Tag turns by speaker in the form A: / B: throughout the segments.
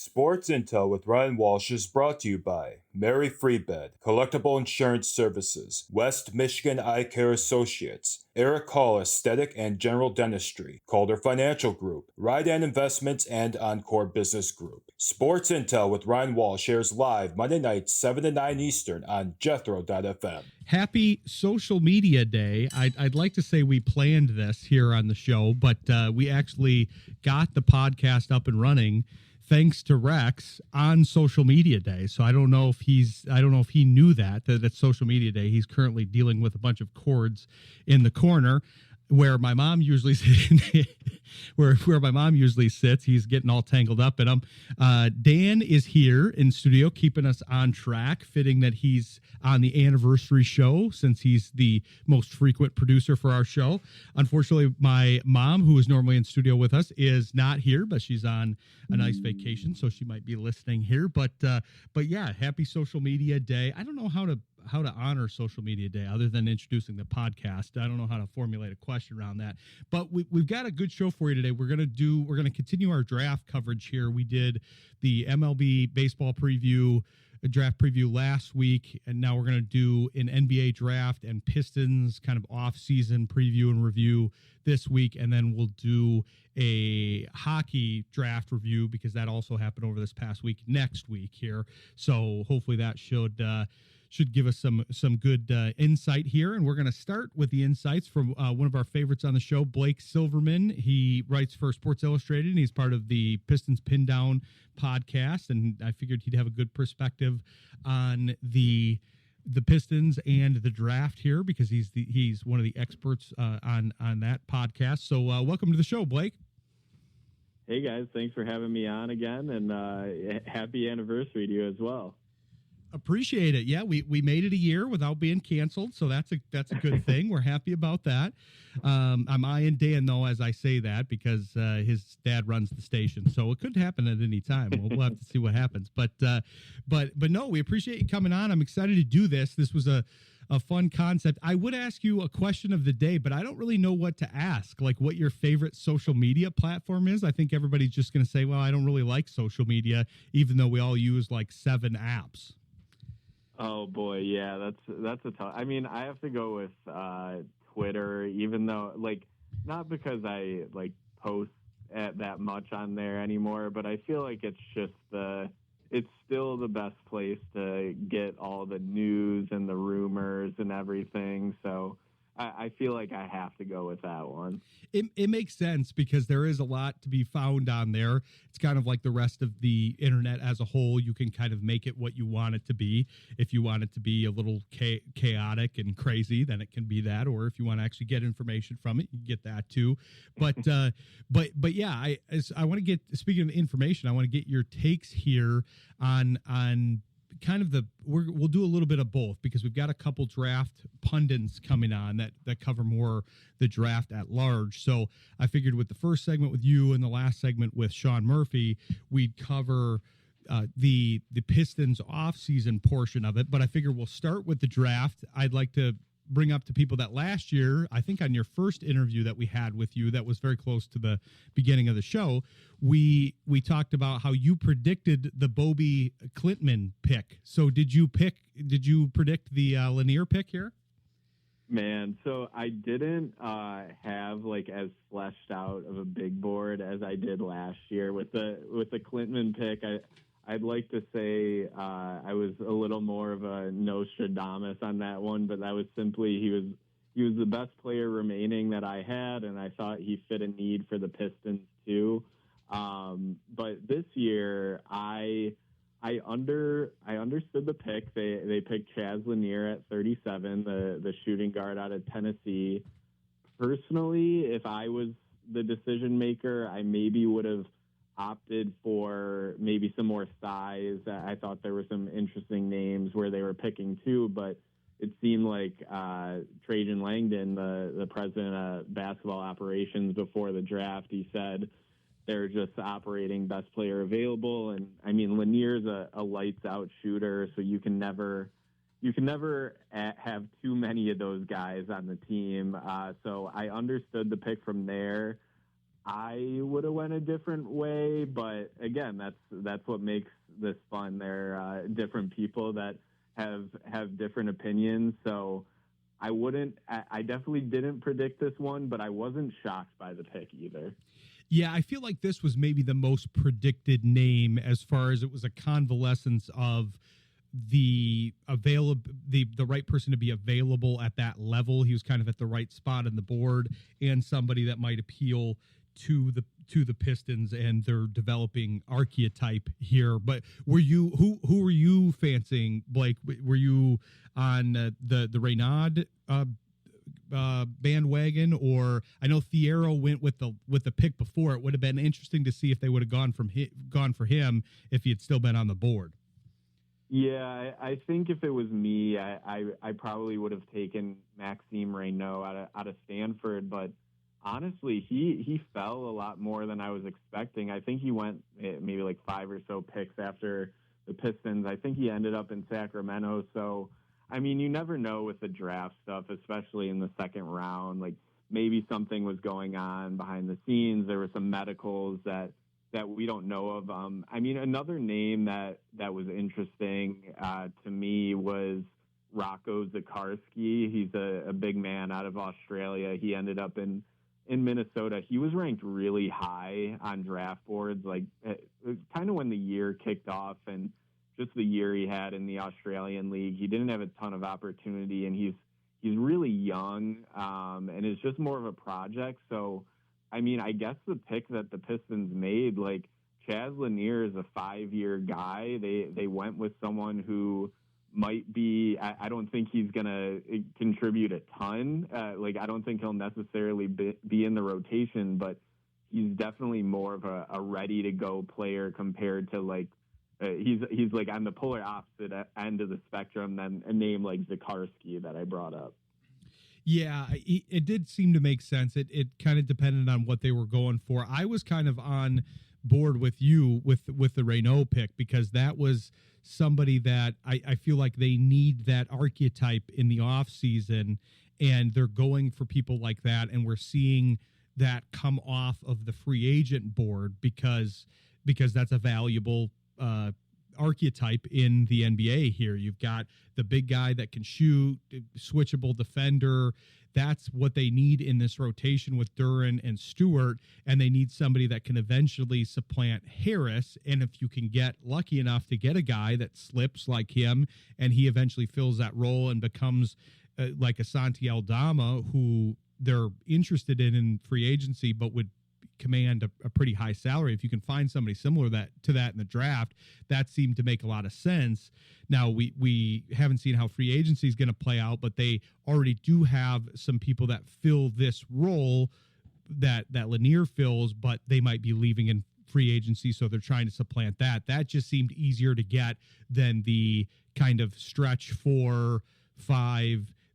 A: Sports Intel with Ryan Walsh is brought to you by Mary Freebed, Collectible Insurance Services, West Michigan Eye Care Associates, Eric Hall Aesthetic and General Dentistry, Calder Financial Group, Rydan Investments, and Encore Business Group. Sports Intel with Ryan Walsh airs live Monday nights 7 to 9 Eastern on Jethro.fm.
B: Happy Social Media Day. I'd like to say we planned this here on the show, but we actually got the podcast up and running thanks to Rex on Social Media Day. So I don't know if he knew that it's Social Media Day. He's currently dealing with a bunch of cords in the corner where my mom usually where my mom usually sits. He's getting all tangled up in them. Dan is here in studio, keeping us on track, fitting that he's on the anniversary show since he's the most frequent producer for our show. Unfortunately, my mom, who is normally in studio with us, is not here, but she's on a nice vacation, so she might be listening here. But yeah, happy Social Media Day. I don't know how to honor Social Media Day other than introducing the podcast. I don't know how to formulate a question around that, but we've got a good show for you today. We're going to continue our draft coverage here. We did the MLB baseball preview, a draft preview last week, and now we're going to do an NBA draft and Pistons kind of off-season preview and review this week, and then we'll do a hockey draft review because that also happened over this past week next week here. So hopefully that should give us some good insight here. And we're going to start with the insights from one of our favorites on the show, Blake Silverman. He writes for Sports Illustrated, and he's part of the Pistons Pin Down podcast. And I figured he'd have a good perspective on the Pistons and the draft here because he's one of the experts on that podcast. So welcome to the show, Blake.
C: Hey, guys. Thanks for having me on again, and happy anniversary to you as well.
B: Appreciate it. Yeah, we made it a year without being canceled, so that's a good thing. We're happy about that. I'm eyeing Dan though as I say that because his dad runs the station, so it could happen at any time. We'll have to see what happens. But no, we appreciate you coming on. I'm excited to do this. This was a fun concept. I would ask you a question of the day, but I don't really know what to ask, like what your favorite social media platform is. I think everybody's just going to say, well, I don't really like social media, even though we all use like 7 apps.
C: Oh boy, yeah, that's a tough. I mean, I have to go with Twitter, even though not because I post that much on there anymore, but I feel like it's still the best place to get all the news and the rumors and everything. So I feel like I have to go with that one.
B: It makes sense because there is a lot to be found on there. It's kind of like the rest of the internet as a whole. You can kind of make it what you want it to be. If you want it to be a little chaotic and crazy, then it can be that. Or if you want to actually get information from it, you can get that too. But but yeah, I want to get, speaking of information, I want to get your takes here on kind of we'll do a little bit of both because we've got a couple draft pundits coming on that cover more the draft at large. So I figured with the first segment with you and the last segment with Sean Murphy, we'd cover the Pistons off-season portion of it. But I figure we'll start with the draft. I'd like to bring up to people that last year, I think on your first interview that we had with you, that was very close to the beginning of the show, we talked about how you predicted the Bobby Klintman pick. So did you predict the Lanier pick here?
C: Man, so I didn't have as fleshed out of a big board as I did last year with the Klintman pick. I'd like to say I was a little more of a Nostradamus on that one, but that was simply he was the best player remaining that I had, and I thought he fit a need for the Pistons too. But this year, I understood the pick. They picked Chaz Lanier at 37, the shooting guard out of Tennessee. Personally, if I was the decision maker, I maybe would have opted for maybe some more size. I thought there were some interesting names where they were picking too, but it seemed like Trajan Langdon, the president of basketball operations before the draft, he said they're just operating best player available. And I mean, Lanier's a lights out shooter, so you can never have too many of those guys on the team. So I understood the pick from there. I would have went a different way, but again, that's what makes this fun. There are different people that have different opinions. So I definitely didn't predict this one, but I wasn't shocked by the pick either.
B: Yeah, I feel like this was maybe the most predicted name as far as it was a convalescence of the right person to be available at that level. He was kind of at the right spot on the board, and somebody that might appeal to the Pistons and their developing archetype here. But were you who were you fancying, Blake? Were you on the Reynaud bandwagon, or I know Thiero went with the pick before? It would have been interesting to see if they would have gone for him if he had still been on the board.
C: Yeah, I think if it was me, I probably would have taken Maxime Reynaud out of Stanford, but honestly, he fell a lot more than I was expecting. I think he went maybe like 5 or so picks after the Pistons. I think he ended up in Sacramento. So, I mean, you never know with the draft stuff, especially in the second round. Like, maybe something was going on behind the scenes. There were some medicals that we don't know of. I mean, another name that was interesting to me was Rocco Zikarsky. He's a big man out of Australia. He ended up in Minnesota. He was ranked really high on draft boards, like kind of when the year kicked off and just the year he had in the Australian League. He didn't have a ton of opportunity, and he's really young and is just more of a project. So, I mean, I guess the pick that the Pistons made, like Chaz Lanier is a 5-year guy. They went with someone who might be, I don't think he's going to contribute a ton. Like, I don't think he'll necessarily be in the rotation, but he's definitely more of a ready-to-go player compared to, like, he's like on the polar opposite end of the spectrum than a name like Zikarsky that I brought up.
B: Yeah, it did seem to make sense. It kind of depended on what they were going for. I was kind of on board with you with the Reynaud pick, because that was somebody that I feel like they need that archetype in the off season, and they're going for people like that. And we're seeing that come off of the free agent board because that's a valuable archetype in the NBA here. You've got the big guy that can shoot, switchable defender. That's what they need in this rotation with Duren and Stewart, and they need somebody that can eventually supplant Harris. And if you can get lucky enough to get a guy that slips like him and he eventually fills that role and becomes like a Santi Aldama, who they're interested in free agency but would command a pretty high salary. If you can find somebody similar to that in the draft, that seemed to make a lot of sense. Now, we haven't seen how free agency is going to play out, but they already do have some people that fill this role that Lanier fills, but they might be leaving in free agency, so they're trying to supplant that. That just seemed easier to get than the kind of stretch 4-5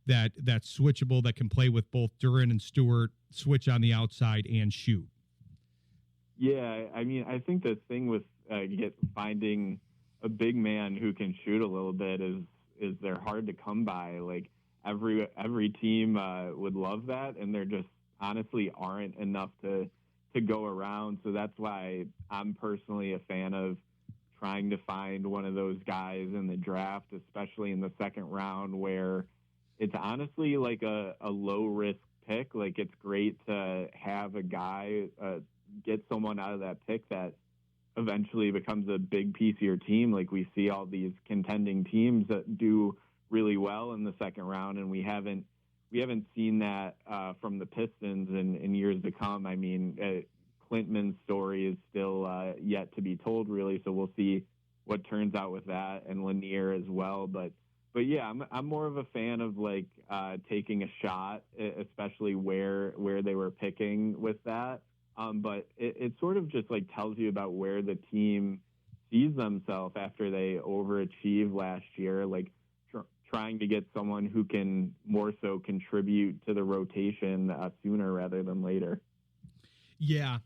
B: that's switchable, that can play with both Duren and Stewart, switch on the outside and shoot.
C: Yeah, I mean, I think the thing with finding a big man who can shoot a little bit is they're hard to come by. Like every team would love that, and there just honestly aren't enough to go around. So that's why I'm personally a fan of trying to find one of those guys in the draft, especially in the second round, where it's honestly like a low risk pick. Like, it's great to have a guy get someone out of that pick that eventually becomes a big piece of your team. Like, we see all these contending teams that do really well in the second round, and we haven't seen that from the Pistons in years to come. I mean, Clintman's story is still yet to be told, really, so we'll see what turns out with that, and Lanier as well. But yeah, I'm more of a fan of like taking a shot, especially where they were picking with that. But it sort of just like tells you about where the team sees themselves after they overachieved last year, like trying to get someone who can more so contribute to the rotation sooner rather than later.
B: Yeah,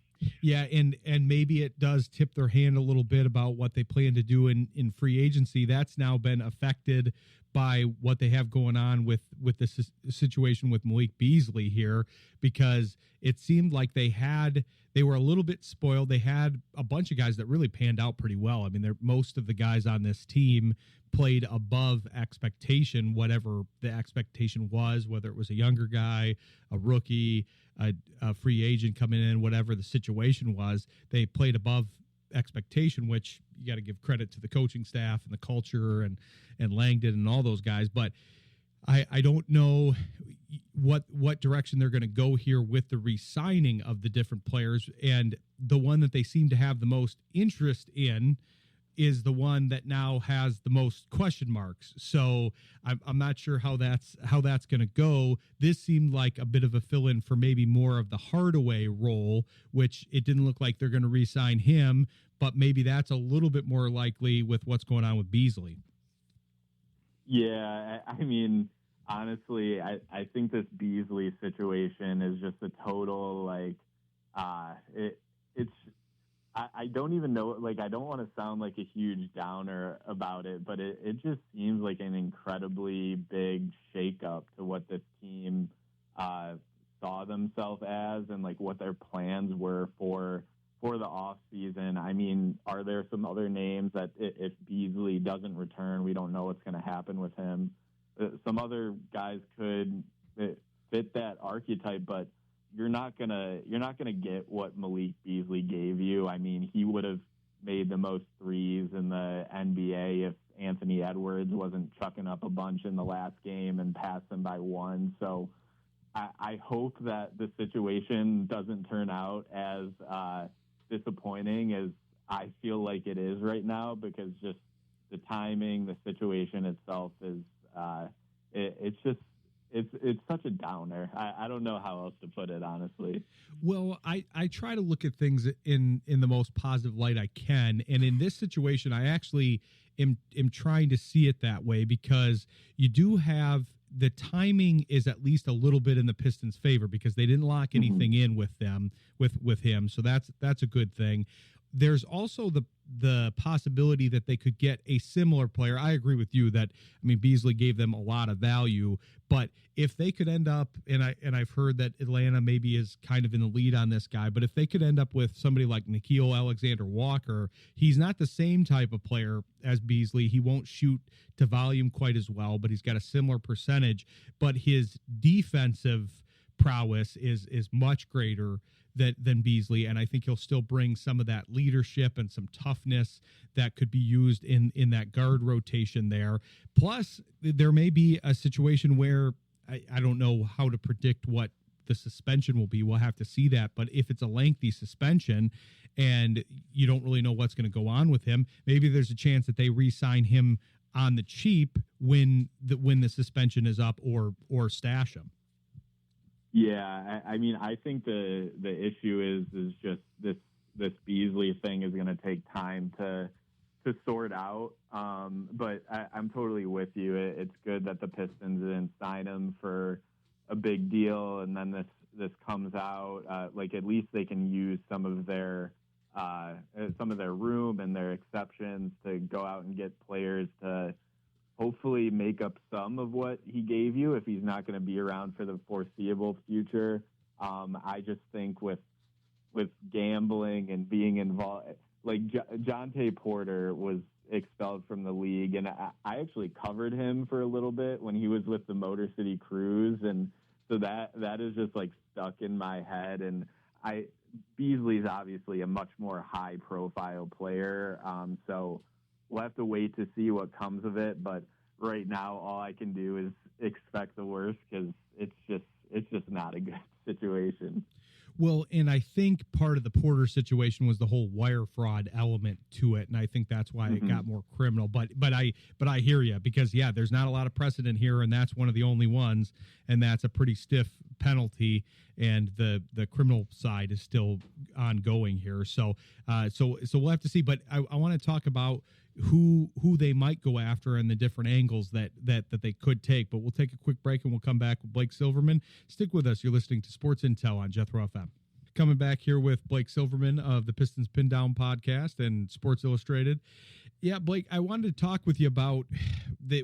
B: and maybe it does tip their hand a little bit about what they plan to do in free agency. That's now been affected by what they have going on with the situation with Malik Beasley here, because it seemed like they had they were a little bit spoiled. They had a bunch of guys that really panned out pretty well. I mean, most of the guys on this team played above expectation, whatever the expectation was, whether it was a younger guy, a rookie, a free agent coming in, whatever the situation was. They played above expectation, which you got to give credit to the coaching staff and the culture and Langdon and all those guys. But I don't know what direction they're going to go here with the re-signing of the different players. And the one that they seem to have the most interest in is the one that now has the most question marks. So I'm not sure how that's going to go. This seemed like a bit of a fill-in for maybe more of the Hardaway role, which it didn't look like they're going to re-sign him, but maybe that's a little bit more likely with what's going on with Beasley.
C: Yeah, I mean, honestly, I think this Beasley situation is just a total, like, I don't even know, like, I don't want to sound like a huge downer about it, but it just seems like an incredibly big shakeup to what this team saw themselves as and, like, what their plans were for the off season. I mean, are there some other names that if Beasley doesn't return, we don't know what's going to happen with him? Some other guys could fit that archetype, but you're not gonna get what Malik Beasley gave you. I mean, he would have made the most threes in the NBA if Anthony Edwards wasn't chucking up a bunch in the last game and passed them by one. So I hope that the situation doesn't turn out as disappointing as I feel like it is right now, because just the timing, the situation itself is it's such a downer. I don't know how else to put it, honestly.
B: Well, I try to look at things in the most positive light I can, and in this situation, I actually am trying to see it that way, because you do have the timing is at least a little bit in the Pistons' favor, because they didn't lock anything in with him, so that's a good thing. There's also the possibility that they could get a similar player. I agree with you that, I mean, Beasley gave them a lot of value, but if they could end up, and I've heard that Atlanta maybe is kind of in the lead on this guy, but if they could end up with somebody like Nickeil Alexander-Walker, he's not the same type of player as Beasley. He won't shoot to volume quite as well, but he's got a similar percentage, but his defensive prowess is much greater than Beasley, and I think he'll still bring some of that leadership and some toughness that could be used in that guard rotation there. Plus, there may be a situation where I don't know how to predict what the suspension will be. We'll have to see that. But if it's a lengthy suspension and you don't really know what's going to go on with him, maybe there's a chance that they re-sign him on the cheap when the suspension is up, or stash him.
C: Yeah, I mean, I think the issue is just this Beasley thing is going to take time to sort out. But I'm totally with you. It's good that the Pistons didn't sign him for a big deal, and then this comes out. Like, at least they can use some of their room and their exceptions to go out and get players to hopefully make up some of what he gave you if he's not going to be around for the foreseeable future. I just think with gambling and being involved, like Jonte Porter was expelled from the league, and I actually covered him for a little bit when he was with the Motor City Cruise, and so that is just like stuck in my head. And Beasley's obviously a much more high profile player, so we'll have to wait to see what comes of it. But right now, all I can do is expect the worst, because it's just not a good situation.
B: Well, and I think part of the Porter situation was the whole wire fraud element to it, and I think that's why it got more criminal. But I hear you, because there's not a lot of precedent here, and that's one of the only ones, and that's a pretty stiff penalty, and the criminal side is still ongoing here. So we'll have to see. But I want to talk about who they might go after and the different angles that they could take. But we'll take a quick break and we'll come back with Blake Silverman. Stick with us. You're listening to Sports Intel on Jethro FM. Coming back here with Blake Silverman of the Pistons Pin Down podcast and Sports Illustrated. Yeah, Blake, I wanted to talk with you about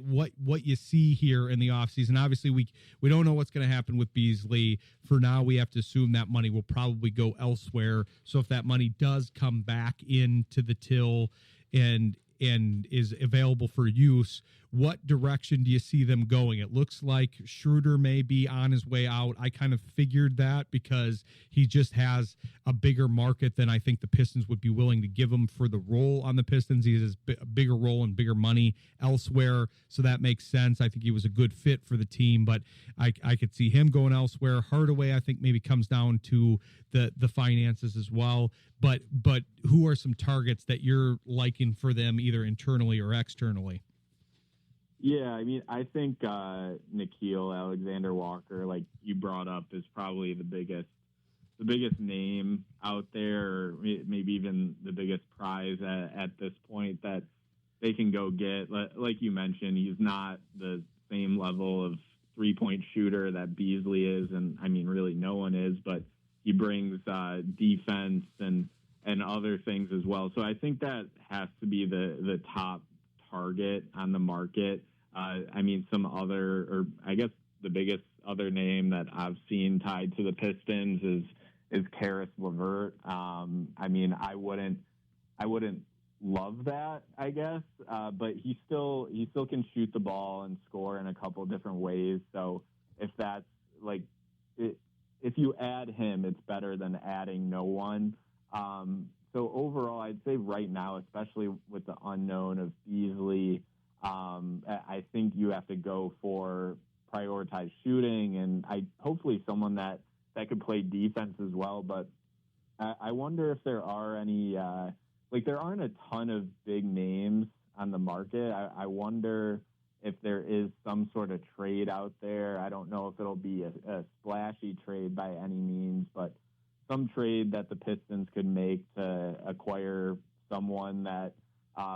B: what you see here in the offseason. Obviously, we don't know what's going to happen with Beasley. For now, we have to assume that money will probably go elsewhere. So if that money does come back into the till and is available for use, what direction do you see them going? It looks like Schroeder may be on his way out. I kind of figured that because he just has a bigger market than I think the Pistons would be willing to give him for the role on the Pistons. He has a bigger role and bigger money elsewhere, so that makes sense. I think he was a good fit for the team, but I could see him going elsewhere. Hardaway, I think, maybe comes down to the finances as well. But who are some targets that you're liking for them, either internally or externally?
C: Yeah, I mean, I think Nickeil Alexander-Walker, like you brought up, is probably the biggest name out there, or maybe even the biggest prize at this point that they can go get. Like you mentioned, he's not the same level of three-point shooter that Beasley is, and I mean, really no one is, but he brings defense and other things as well. So I think that has to be the top target on the market. I mean, some other, or I guess the biggest other name that I've seen tied to the Pistons is Karis LeVert. I mean, I wouldn't love that, I guess, but he still can shoot the ball and score in a couple of different ways. So if that's like, if you add him, it's better than adding no one. So overall, I'd say right now, especially with the unknown of Beasley, I think you have to go for prioritized shooting, and hopefully someone that could play defense as well. But I wonder if there are any, there aren't a ton of big names on the market. I wonder if there is some sort of trade out there. I don't know if it'll be a splashy trade by any means, but some trade that the Pistons could make to acquire someone that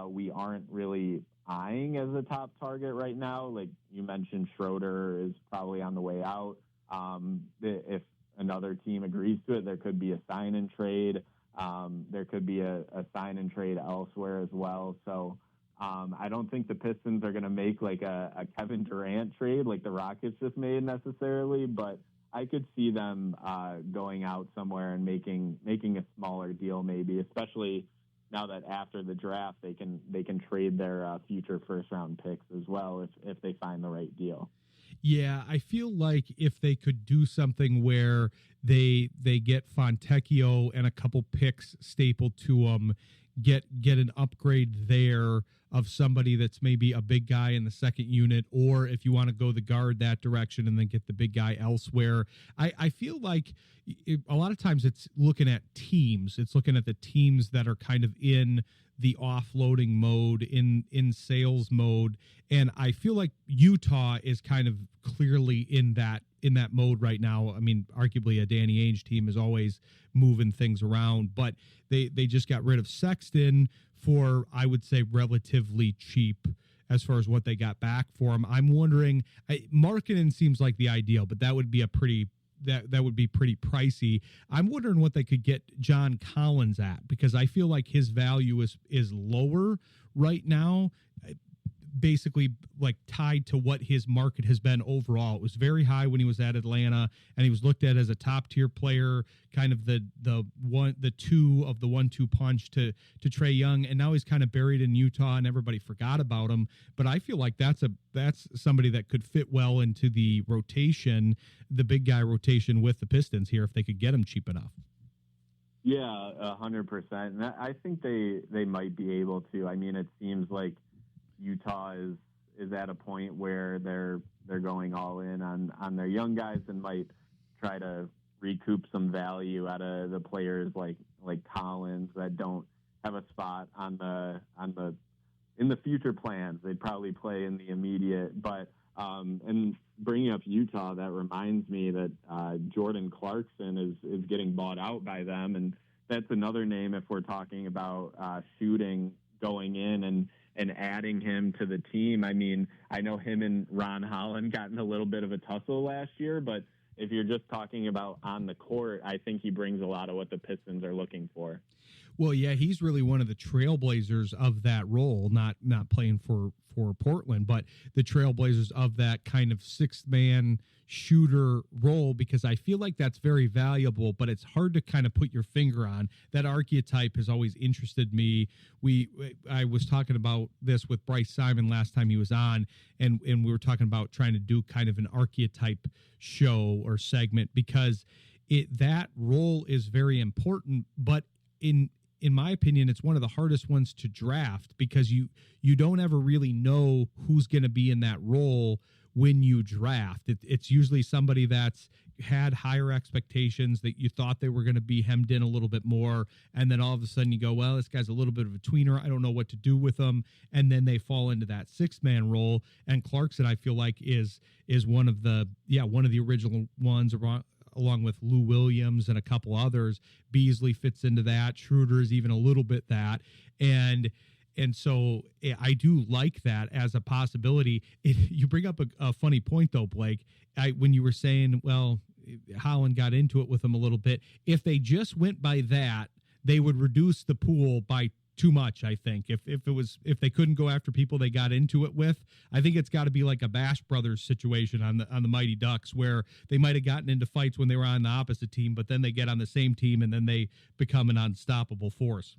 C: we aren't really eyeing as a top target right now. Like you mentioned, Schroeder is probably on the way out. If another team agrees to it, there could be a sign and trade. There could be a sign and trade elsewhere as well. So I don't think the Pistons are going to make like a Kevin Durant trade like the Rockets just made necessarily, but I could see them going out somewhere and making a smaller deal, maybe, especially now that after the draft they can trade their future first round picks as well if they find the right deal.
B: Yeah, I feel like if they could do something where they get Fontecchio and a couple picks stapled to them, get an upgrade there of somebody that's maybe a big guy in the second unit, or if you want to go the guard that direction and then get the big guy elsewhere. I feel like a lot of times it's looking at teams. It's looking at the teams that are kind of in the offloading mode, in sales mode. And I feel like Utah is kind of clearly in that mode right now. I mean, arguably a Danny Ainge team is always moving things around, but they just got rid of Sexton for, I would say, relatively cheap as far as what they got back for him. I'm wondering, Markkanen seems like the ideal, but that would be pretty pricey. I'm wondering what they could get John Collins at, because I feel like his value is lower right now, basically like tied to what his market has been overall. It was very high when he was at Atlanta, and he was looked at as a top tier player, kind of the 1-2 punch to Trae Young, and now he's kind of buried in Utah and everybody forgot about him. But I feel like that's somebody that could fit well into the rotation, the big guy rotation with the Pistons here, if they could get him cheap enough.
C: Yeah, 100%. And I think they might be able to. I mean, it seems like Utah is at a point where they're going all in on their young guys and might try to recoup some value out of the players like Collins that don't have a spot in the future plans. They'd probably play in the immediate, but and bringing up Utah, that reminds me that Jordan Clarkson is getting bought out by them, and that's another name if we're talking about shooting going in and adding him to the team. I mean, I know him and Ron Holland got in a little bit of a tussle last year, but if you're just talking about on the court, I think he brings a lot of what the Pistons are looking for.
B: Well, yeah, he's really one of the trailblazers of that role, not playing for Portland, but the trailblazers of that kind of sixth man shooter role, because I feel like that's very valuable, but it's hard to kind of put your finger on. That archetype has always interested me. I was talking about this with Bryce Simon last time he was on, and we were talking about trying to do kind of an archetype show or segment, because that role is very important, but in my opinion, it's one of the hardest ones to draft, because you don't ever really know who's going to be in that role when you draft. It's usually somebody that's had higher expectations, that you thought they were going to be hemmed in a little bit more, and then all of a sudden you go, well, this guy's a little bit of a tweener, I don't know what to do with him, and then they fall into that six-man role. And Clarkson, I feel like, is one of the original ones, along with Lou Williams and a couple others. Beasley fits into that. Schroeder is even a little bit that. And so I do like that as a possibility. You bring up a funny point, though, Blake. When you were saying, well, Holland got into it with them a little bit. If they just went by that, they would reduce the pool by too much, I think. If they couldn't go after people they got into it with, I think it's got to be like a Bash Brothers situation on the Mighty Ducks, where they might have gotten into fights when they were on the opposite team, but then they get on the same team and then they become an unstoppable force.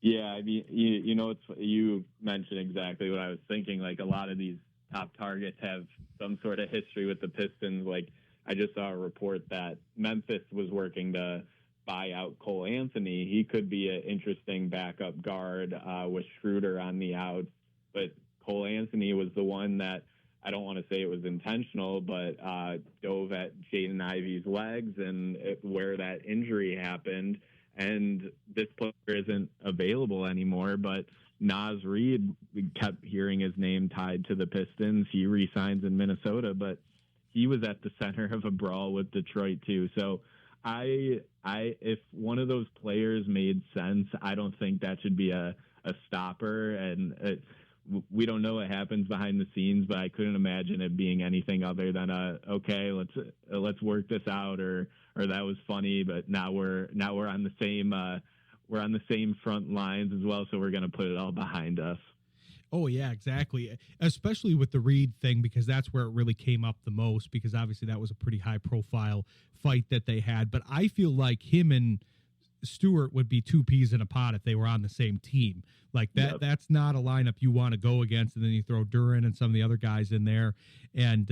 C: Yeah, I mean, you mentioned exactly what I was thinking. Like, a lot of these top targets have some sort of history with the Pistons. Like, I just saw a report that Memphis was working to buy out Cole Anthony. He could be an interesting backup guard with Schroeder on the outs. But Cole Anthony was the one that, I don't want to say it was intentional, but dove at Jaden Ivey's legs and where that injury happened. And this player isn't available anymore, but Naz Reid, we kept hearing his name tied to the Pistons. He re-signs in Minnesota, but he was at the center of a brawl with Detroit too. So if one of those players made sense, I don't think that should be a stopper. And we don't know what happens behind the scenes, but I couldn't imagine it being anything other than okay, let's work this out, or that was funny, but now we're on the same front lines as well, so we're going to put it all behind us.
B: Oh, yeah, exactly. Especially with the Reed thing, because that's where it really came up the most, because obviously that was a pretty high-profile fight that they had. But I feel like him and Stewart would be two peas in a pod if they were on the same team. Like that, yep. That's not a lineup you want to go against. And then you throw Duran and some of the other guys in there. And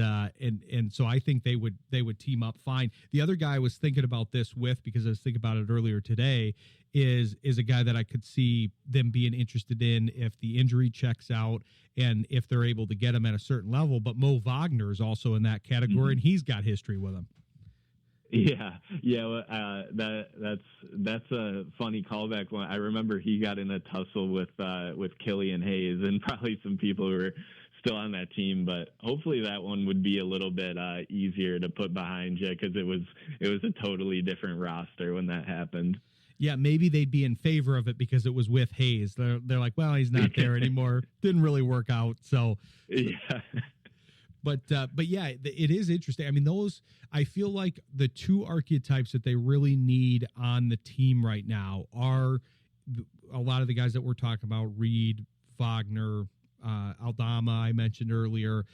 B: so I think they would team up fine. The other guy I was thinking about this with, because I was thinking about it earlier today, is a guy that I could see them being interested in if the injury checks out and if they're able to get him at a certain level. But Mo Wagner is also in that category, and he's got history with him.
C: Yeah. That's a funny callback one. I remember he got in a tussle with Killian Hayes, and probably some people who were still on that team. But hopefully that one would be a little bit easier to put behind you, because it was a totally different roster when that happened.
B: Yeah, maybe they'd be in favor of it because it was with Hayes. They're like, well, he's not there anymore. Didn't really work out. So
C: yeah.
B: But yeah, it is interesting. I mean, I feel like the two archetypes that they really need on the team right now are a lot of the guys that we're talking about: Reed, Wagner, Aldama, I mentioned earlier.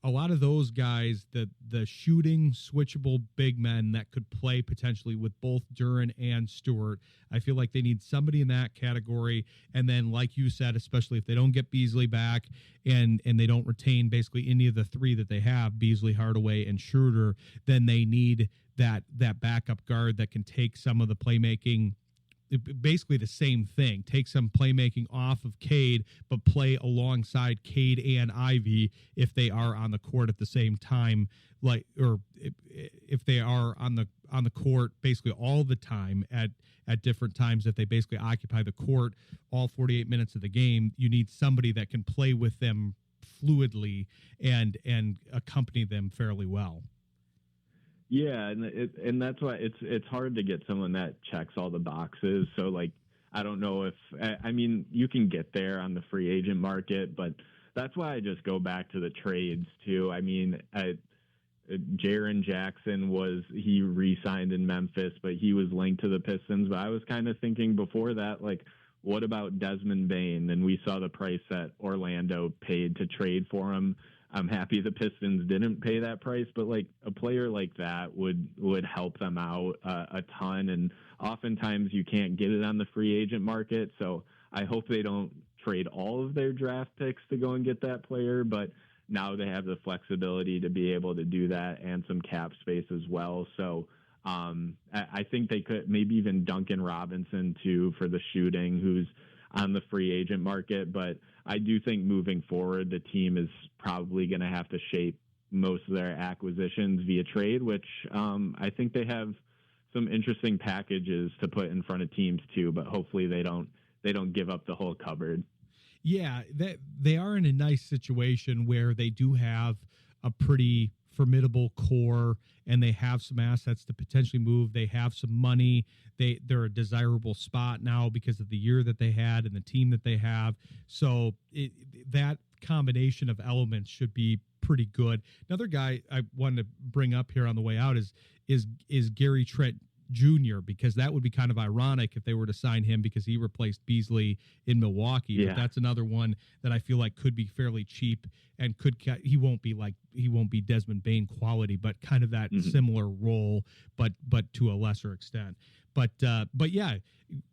B: A lot of those guys, the shooting, switchable big men that could play potentially with both Duran and Stewart. I feel like they need somebody in that category. And then, like you said, especially if they don't get Beasley back and they don't retain basically any of the three that they have, Beasley, Hardaway, and Schroeder, then they need that backup guard that can take some of the playmaking. Basically the same thing. Take some playmaking off of Cade, but play alongside Cade and Ivy if they are on the court at the same time, or if they are on the court basically all the time at different times. If they basically occupy the court all 48 minutes of the game, you need somebody that can play with them fluidly and accompany them fairly well.
C: Yeah, and that's why it's hard to get someone that checks all the boxes. So, like, I don't know I mean, you can get there on the free agent market, but that's why I just go back to the trades too. I mean, Jaren Jackson he re-signed in Memphis, but he was linked to the Pistons. But I was kind of thinking before that, like, what about Desmond Bane? And we saw the price that Orlando paid to trade for him. I'm happy the Pistons didn't pay that price, but like a player like that would help them out a ton. And oftentimes you can't get it on the free agent market. So I hope they don't trade all of their draft picks to go and get that player, but now they have the flexibility to be able to do that and some cap space as well. So I think they could maybe even Duncan Robinson too for the shooting, who's on the free agent market. But I do think moving forward, the team is probably going to have to shape most of their acquisitions via trade, which I think they have some interesting packages to put in front of teams too, but hopefully they don't give up the whole cupboard.
B: Yeah, they are in a nice situation where they do have a pretty formidable core and they have some assets to potentially move. They have some money. They're a desirable spot now because of the year that they had and the team that they have. So that combination of elements should be pretty good. Another guy I wanted to bring up here on the way out is Gary Trent Jr., because that would be kind of ironic if they were to sign him because he replaced Beasley in Milwaukee.
C: Yeah.
B: But that's another one that I feel like could be fairly cheap and he won't be Desmond Bane quality, but kind of that similar role, but to a lesser extent. But yeah,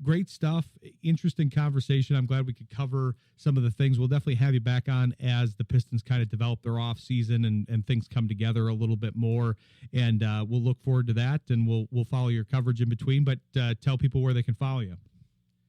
B: great stuff. Interesting conversation. I'm glad we could cover some of the things. We'll definitely have you back on as the Pistons kind of develop their off season and things come together a little bit more. And we'll look forward to that, and we'll follow your coverage in between. But tell people where they can follow you.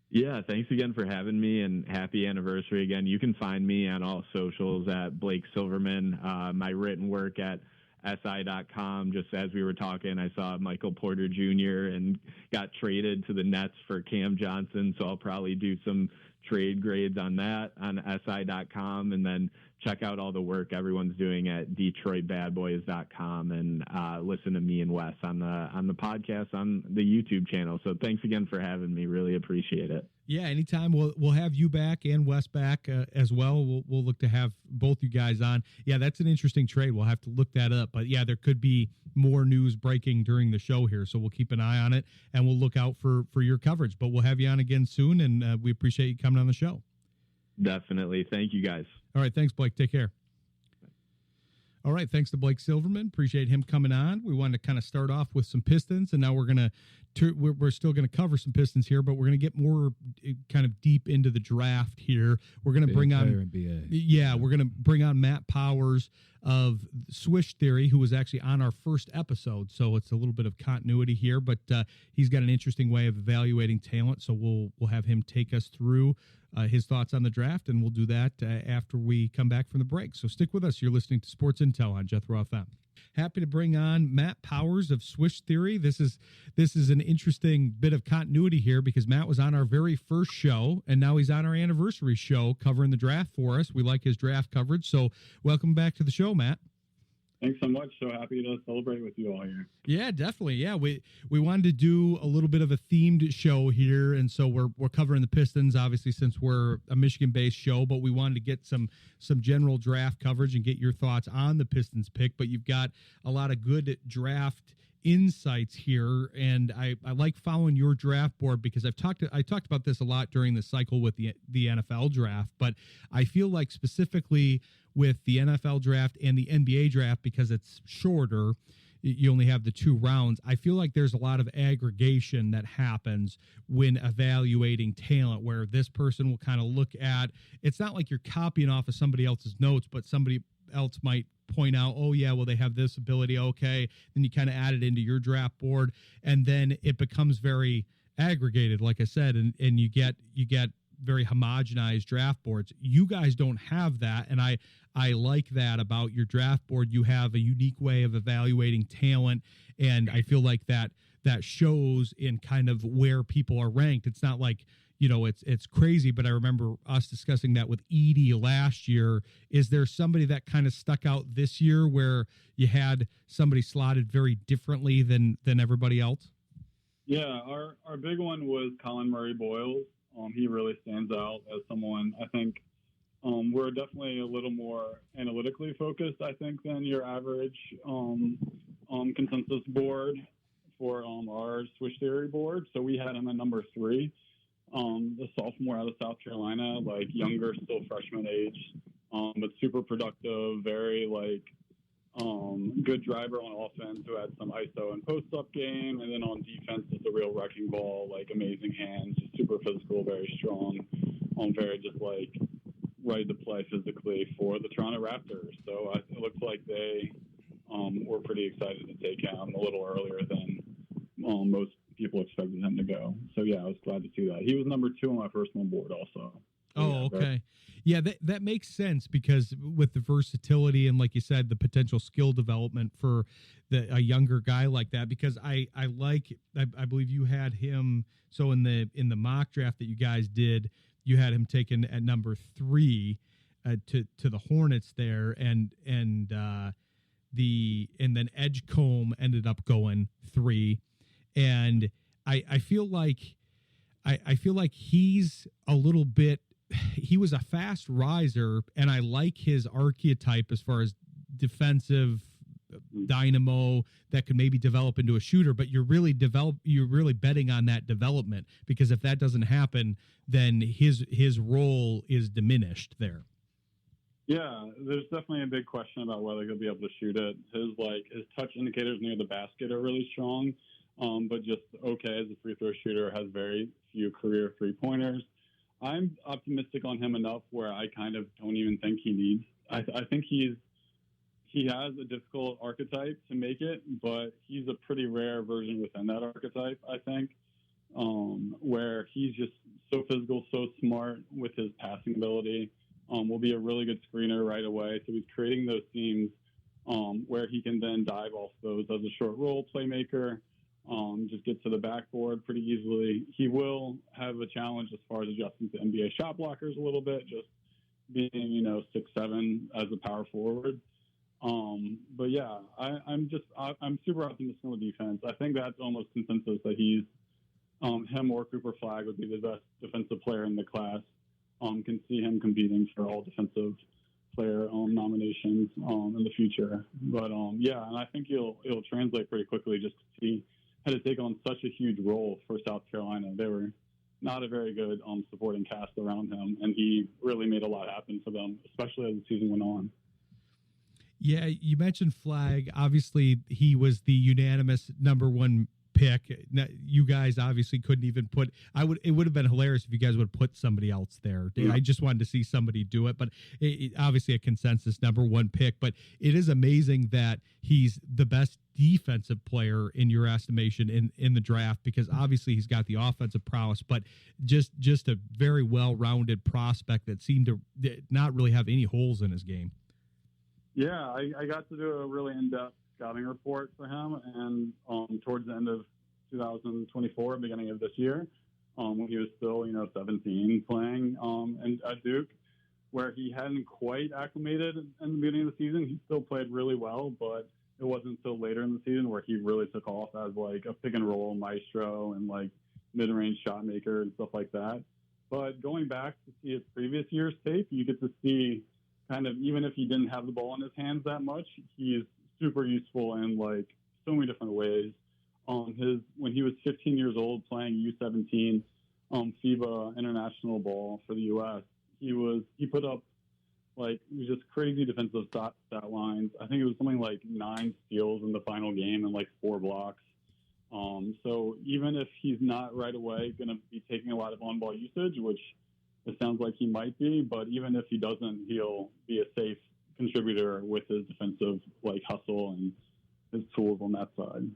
C: Yeah, thanks again for having me, and happy anniversary again. You can find me on all socials at Blake Silverman. My written work at SI.com. Just as we were talking, I saw Michael Porter Jr. and got traded to the Nets for Cam Johnson, so I'll probably do some trade grades on that on SI.com, and then check out all the work everyone's doing at DetroitBadBoys.com, and listen to me and Wes on the podcast on the YouTube channel. So thanks again for having me. Really appreciate it.
B: Yeah, anytime. We'll have you back and Wes back as well. We'll look to have both you guys on. Yeah, that's an interesting trade. We'll have to look that up. But yeah, there could be more news breaking during the show here, so we'll keep an eye on it and we'll look out for your coverage. But we'll have you on again soon, and we appreciate you coming on the show.
C: Definitely. Thank you, guys.
B: All right, thanks, Blake. Take care. All right, thanks to Blake Silverman. Appreciate him coming on. We wanted to kind of start off with some Pistons, and now we're still going to cover some Pistons here, but we're going to get more kind of deep into the draft here. We're going to bring on
D: NBA.
B: Yeah, we're going to bring on Matt Powers of Swish Theory, who was actually on our first episode, so it's a little bit of continuity here, but he's got an interesting way of evaluating talent, so we'll have him take us through his thoughts on the draft, and we'll do that after we come back from the break. So stick with us. You're listening to Sports Intel on Jethro FM. Happy to bring on Matt Powers of Swish Theory. This is an interesting bit of continuity here because Matt was on our very first show, and now he's on our anniversary show covering the draft for us. We like his draft coverage, so welcome back to the show, Matt.
E: Thanks so much. So happy to celebrate with you all here.
B: Yeah, definitely. Yeah, we wanted to do a little bit of a themed show here, and so we're covering the Pistons, obviously, since we're a Michigan-based show, but we wanted to get some general draft coverage and get your thoughts on the Pistons pick. But you've got a lot of good draft insights here, and I like following your draft board because I talked about this a lot during the cycle with the NFL draft, but I feel like specifically with the NFL draft and the NBA draft, because it's shorter, you only have the 2 rounds. I feel like there's a lot of aggregation that happens when evaluating talent, where this person will kind of look at, it's not like you're copying off of somebody else's notes, but somebody else might point out, oh yeah, well, they have this ability. Okay. Then you kind of add it into your draft board, and then it becomes very aggregated, like I said, and you get very homogenized draft boards. You guys don't have that, and I like that about your draft board. You have a unique way of evaluating talent, and I feel like that shows in kind of where people are ranked. It's not like, it's crazy, but I remember us discussing that with Edie last year. Is there somebody that kind of stuck out this year where you had somebody slotted very differently than everybody else?
E: Yeah, our big one was Colin Murray Boyles. He really stands out as someone, I think, We're definitely a little more analytically focused, I think, than your average consensus board for our Swish theory board. So we had him at number 3, the sophomore out of South Carolina, like younger, still freshman age, but super productive, very good driver on offense who had some ISO and post-up game, and then on defense is a real wrecking ball, like amazing hands, just super physical, very strong, very just ready to play physically for the Toronto Raptors. So it looks like they were pretty excited to take him a little earlier than most people expected him to go. So yeah, I was glad to see that. He was number 2 on my personal board also.
B: Oh, okay. Yeah, that makes sense because with the versatility and, like you said, the potential skill development for a younger guy like that, because I believe you had him. So in the mock draft that you guys did, you had him taken at number 3 to the Hornets there, and then Edgecombe ended up going 3, and I feel like he's a little bit. He was a fast riser, and I like his archetype as far as defensive dynamo that could maybe develop into a shooter, but you're really betting on that development, because if that doesn't happen, then his role is diminished there.
E: Yeah, there's definitely a big question about whether he'll be able to shoot it. His touch indicators near the basket are really strong, but just okay as a free throw shooter, has very few career 3-pointers. I'm optimistic on him enough where I kind of don't even think he needs. I think he has a difficult archetype to make it, but he's a pretty rare version within that archetype, I think, where he's just so physical, so smart with his passing ability, will be a really good screener right away. So he's creating those seams where he can then dive off those as a short roll playmaker, just get to the backboard pretty easily. He will have a challenge as far as adjusting to NBA shot blockers a little bit, just being, 6'7" as a power forward. But yeah, I'm super optimistic on the defense. I think that's almost consensus that he's, him or Cooper Flagg would be the best defensive player in the class. Can see him competing for all defensive player nominations in the future. But yeah, and I think it'll translate pretty quickly, just to see how to take on such a huge role for South Carolina. They were not a very good supporting cast around him, and he really made a lot happen for them, especially as the season went on.
B: Yeah, you mentioned Flagg. Obviously, he was the unanimous number 1 pick. You guys obviously couldn't even put. It would have been hilarious if you guys would have put somebody else there. Yeah. I just wanted to see somebody do it, but obviously a consensus number 1 pick. But it is amazing that he's the best defensive player in your estimation in the draft, because obviously he's got the offensive prowess, but just a very well-rounded prospect that seemed to not really have any holes in his game.
E: Yeah, I got to do a really in-depth scouting report for him, and towards the end of 2024, beginning of this year, when he was still 17, playing at Duke, where he hadn't quite acclimated in the beginning of the season. He still played really well, but it wasn't until later in the season where he really took off as a pick and roll maestro and mid-range shot maker and stuff like that. But going back to see his previous year's tape, you get to see kind of, even if he didn't have the ball in his hands that much, he's super useful in so many different ways. When he was 15 years old playing U17 FIBA international ball for the U.S., he put up just crazy defensive stat lines. I think it was something like 9 steals in the final game and 4 blocks. So even if he's not right away going to be taking a lot of on-ball usage, which it sounds like he might be, but even if he doesn't, he'll be a safe contributor with his defensive hustle and his tools on that side.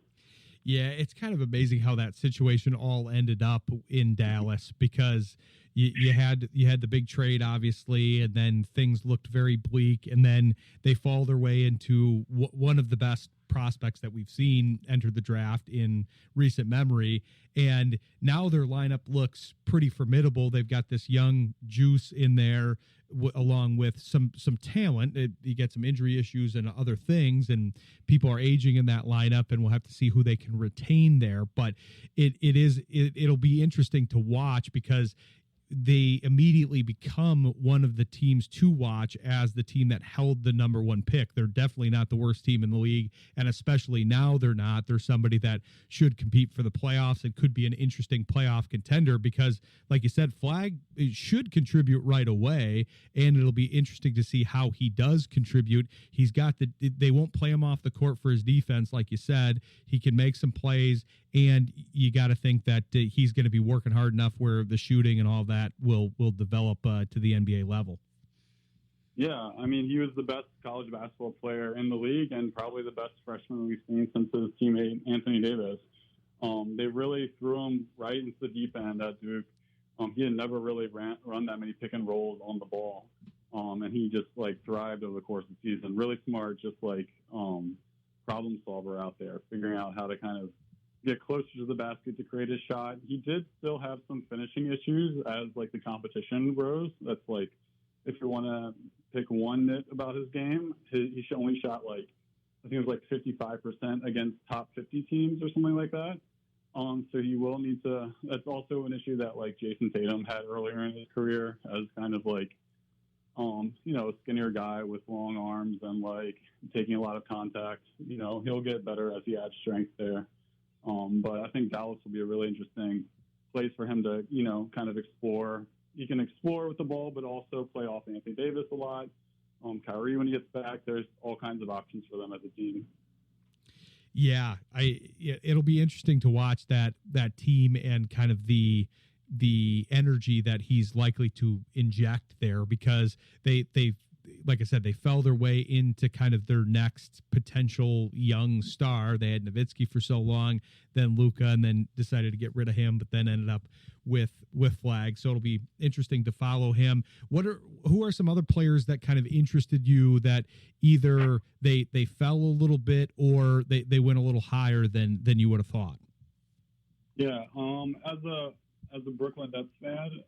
B: Yeah, it's kind of amazing how that situation all ended up in Dallas, because you had the big trade, obviously, and then things looked very bleak, and then they fall their way into one of the best prospects that we've seen enter the draft in recent memory, and now their lineup looks pretty formidable. They've got this young juice in there, along with some talent. You get some injury issues and other things, people are aging in that lineup, and we'll have to see who they can retain there. But it'll be interesting to watch, because they immediately become one of the teams to watch as the team that held the number one pick. They're definitely not the worst team in the league, and especially now they're not. They're somebody that should compete for the playoffs and could be an interesting playoff contender because, like you said, Flagg should contribute right away, and it'll be interesting to see how he does contribute. He's got they won't play him off the court for his defense, like you said. He can make some plays, and you got to think that he's going to be working hard enough where the shooting and all that will develop to the NBA level.
E: Yeah, I mean, he was the best college basketball player in the league and probably the best freshman we've seen since his teammate Anthony Davis. They really threw him right into the deep end at Duke. He had never really run that many pick and rolls on the ball, and he just like thrived over the course of the season. Really smart, just like problem solver out there, figuring out how to kind of get closer to the basket to create his shot. He did still have some finishing issues as like the competition rose. That's like, if you want to pick one nit about his game, he only shot like, I think it was like 55% against top 50 teams or something like that. So he will need to, that's also an issue that like Jason Tatum had earlier in his career as kind of like, a skinnier guy with long arms and like taking a lot of contact. He'll get better as he adds strength there. But I think Dallas will be a really interesting place for him to, kind of explore. He can explore with the ball, but also play off Anthony Davis a lot. Kyrie, when he gets back, there's all kinds of options for them as a team.
B: Yeah, it'll be interesting to watch that team and kind of the energy that he's likely to inject there, because they like I said, they fell their way into kind of their next potential young star. They had Nowitzki for so long, then Luka, and then decided to get rid of him, but then ended up with Flagg. So it'll be interesting to follow him. Who are some other players that kind of interested you that either they fell a little bit or they went a little higher than you would have thought?
E: Yeah, as a Brooklyn Nets fan,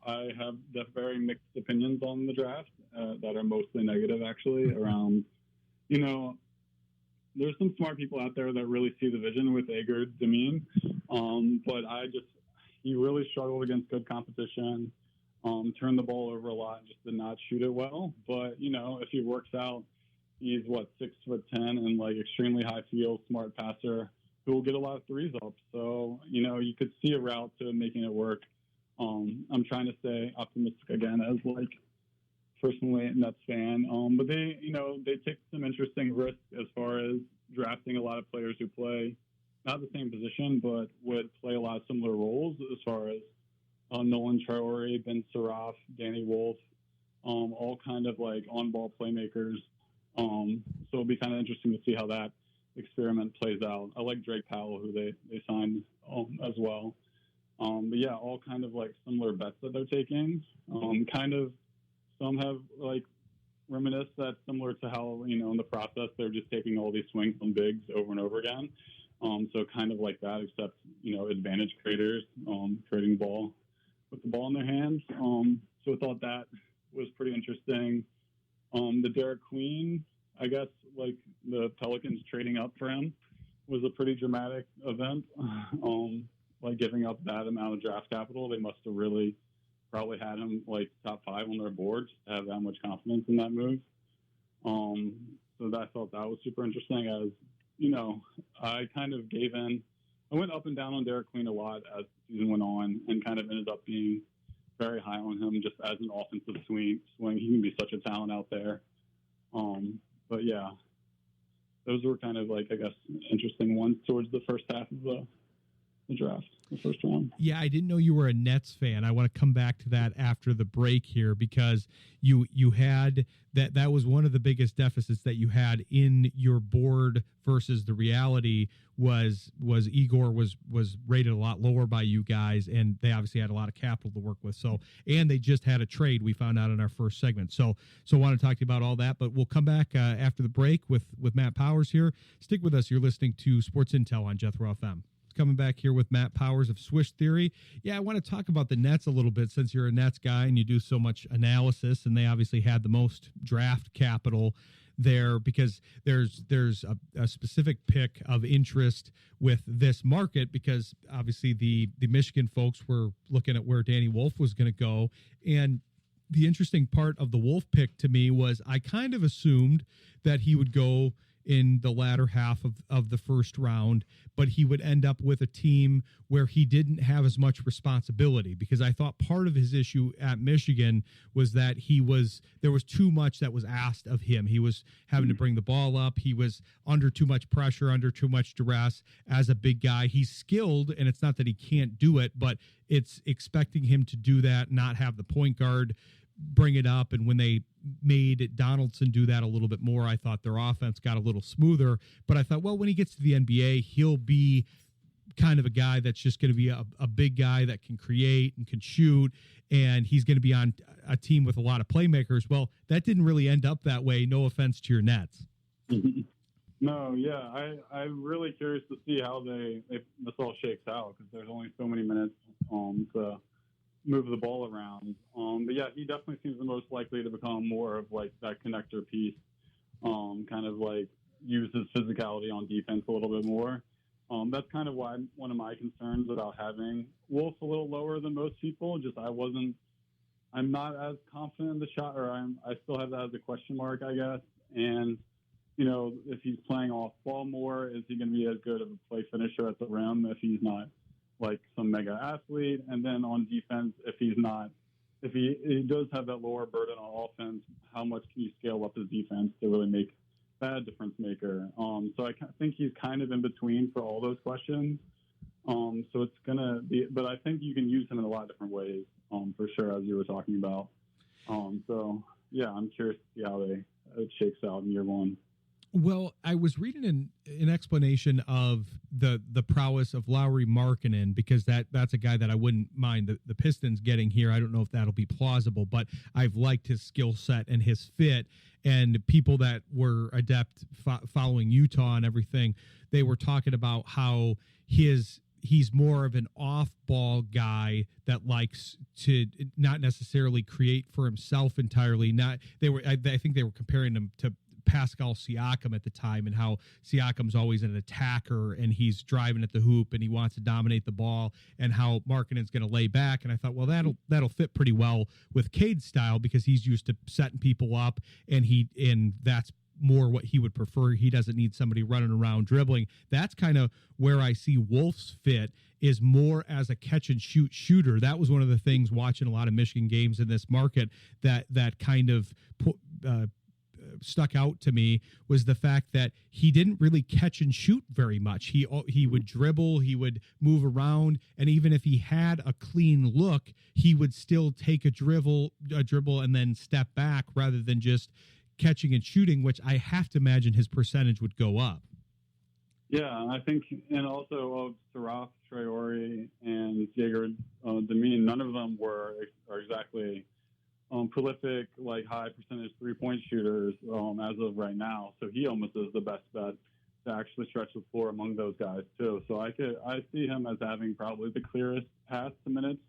E: I have very mixed opinions on the draft that are mostly negative, actually, around, there's some smart people out there that really see the vision with Ager Demeen, but he really struggled against good competition, turned the ball over a lot, and just did not shoot it well. But, if he works out, he's, 6'10", and, extremely high field, smart passer, who will get a lot of threes up. So, you could see a route to making it work. I'm trying to stay optimistic again as personally a Nets fan. But they take some interesting risks as far as drafting a lot of players who play not the same position, but would play a lot of similar roles as far as Nolan Traore, Ben Saraf, Danny Wolf, all kind of on-ball playmakers. So it'll be kind of interesting to see how that experiment plays out. I like Drake Powell, who they signed as well. But yeah, all kind of similar bets that they're taking. Kind of some have reminisced that similar to how, in the process, they're just taking all these swings on bigs over and over again. So kind of like that, except, advantage creators, creating ball with the ball in their hands. So I thought that was pretty interesting. The Derek Queen, I guess, the Pelicans trading up for him was a pretty dramatic event. Giving up that amount of draft capital, they must have really probably had him top 5 on their board to have that much confidence in that move. So I thought that was super interesting. As I kind of gave in. I went up and down on Derek Queen a lot as the season went on, and kind of ended up being very high on him just as an offensive swing. He can be such a talent out there. But yeah, those were kind of interesting ones towards the first half of the draft, the first round.
B: Yeah, I didn't know you were a Nets fan. I want to come back to that after the break here, because you had that was one of the biggest deficits that you had in your board versus the reality was Igor was rated a lot lower by you guys, and they obviously had a lot of capital to work with. So, and they just had a trade we found out in our first segment. So I want to talk to you about all that, but we'll come back after the break with Matt Powers here. Stick with us. You're listening to Sports Intel on Jethro FM. Coming back here with Matt Powers of Swish Theory. Yeah, I want to talk about the Nets a little bit, since you're a Nets guy and you do so much analysis, and they obviously had the most draft capital there, because there's a specific pick of interest with this market, because obviously the Michigan folks were looking at where Danny Wolf was going to go. And the interesting part of the Wolf pick to me was I kind of assumed that he would go in the latter half of the first round, but he would end up with a team where he didn't have as much responsibility, because I thought part of his issue at Michigan was that there was too much that was asked of him. He was having to bring the ball up. He was under too much pressure, under too much duress as a big guy. He's skilled, and it's not that he can't do it, but it's expecting him to do that, not have the point guard bring it up. And when they made Donaldson do that a little bit more, I thought their offense got a little smoother. But I thought, well, when he gets to the NBA, he'll be kind of a guy that's just going to be a big guy that can create and can shoot, and he's going to be on a team with a lot of playmakers. Well, that didn't really end up that way. No offense to your Nets.
E: No, yeah, I'm really curious to see how this all shakes out, because there's only so many minutes to move the ball around. But yeah, he definitely seems the most likely to become more of like that connector piece, kind of like use his physicality on defense a little bit more. That's kind of why one of my concerns about having Wolf a little lower than most people. I'm not as confident in the shot, or I still have that as a question mark, I guess. And, you know, if he's playing off ball more, is he going to be as good of a play finisher at the rim if he's not like some mega athlete? And then on defense, if he does have that lower burden on offense, how much can you scale up his defense to really make that a difference maker? So I think he's kind of in between for all those questions. So it's going to be, but I think you can use him in a lot of different ways, for sure, as you were talking about. So yeah, I'm curious to see how it shakes out in year one.
B: Well, I was reading an explanation of the prowess of Lauri Markkanen, because that's a guy that I wouldn't mind the Pistons getting here. I don't know if that'll be plausible, but I've liked his skill set and his fit. And people that were adept following Utah and everything, they were talking about how he's more of an off-ball guy that likes to not necessarily create for himself entirely. I think they were comparing him to Pascal Siakam at the time, and how Siakam's always an attacker and he's driving at the hoop and he wants to dominate the ball, and how Markkanen's going to lay back. And I thought, well, that'll fit pretty well with Cade's style, because he's used to setting people up, and that's more what he would prefer. He doesn't need somebody running around dribbling. That's kind of where I see Wolf's fit, is more as a catch and shoot shooter. That was one of the things watching a lot of Michigan games in this market that kind of stuck out to me, was the fact that he didn't really catch and shoot very much. He would dribble, he would move around, and even if he had a clean look, he would still take a dribble and then step back, rather than just catching and shooting, which I have to imagine his percentage would go up.
E: Yeah, I think, and also Saraf, Traore, and Jaeger Demeen, none of them are exactly prolific, like high percentage 3-point shooters as of right now. So he almost is the best bet to actually stretch the floor among those guys too. So I see him as having probably the clearest path to minutes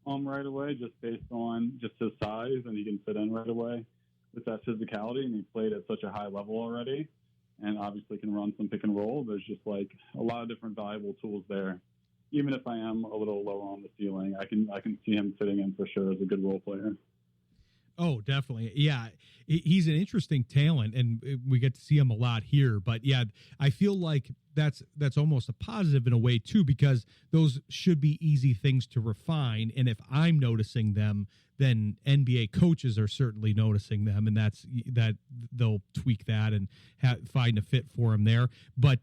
E: right away, just based on just his size, and he can fit in right away with that physicality, and he played at such a high level already, and obviously can run some pick and roll. There's just like a lot of different valuable tools there. Even if I am a little lower on the ceiling, I can see him fitting in for sure as a good role player.
B: Oh, definitely. Yeah. He's an interesting talent, and we get to see him a lot here. But yeah, I feel like that's almost a positive in a way too, because those should be easy things to refine. And if I'm noticing them, then NBA coaches are certainly noticing them, and that they'll tweak that and find a fit for him there. But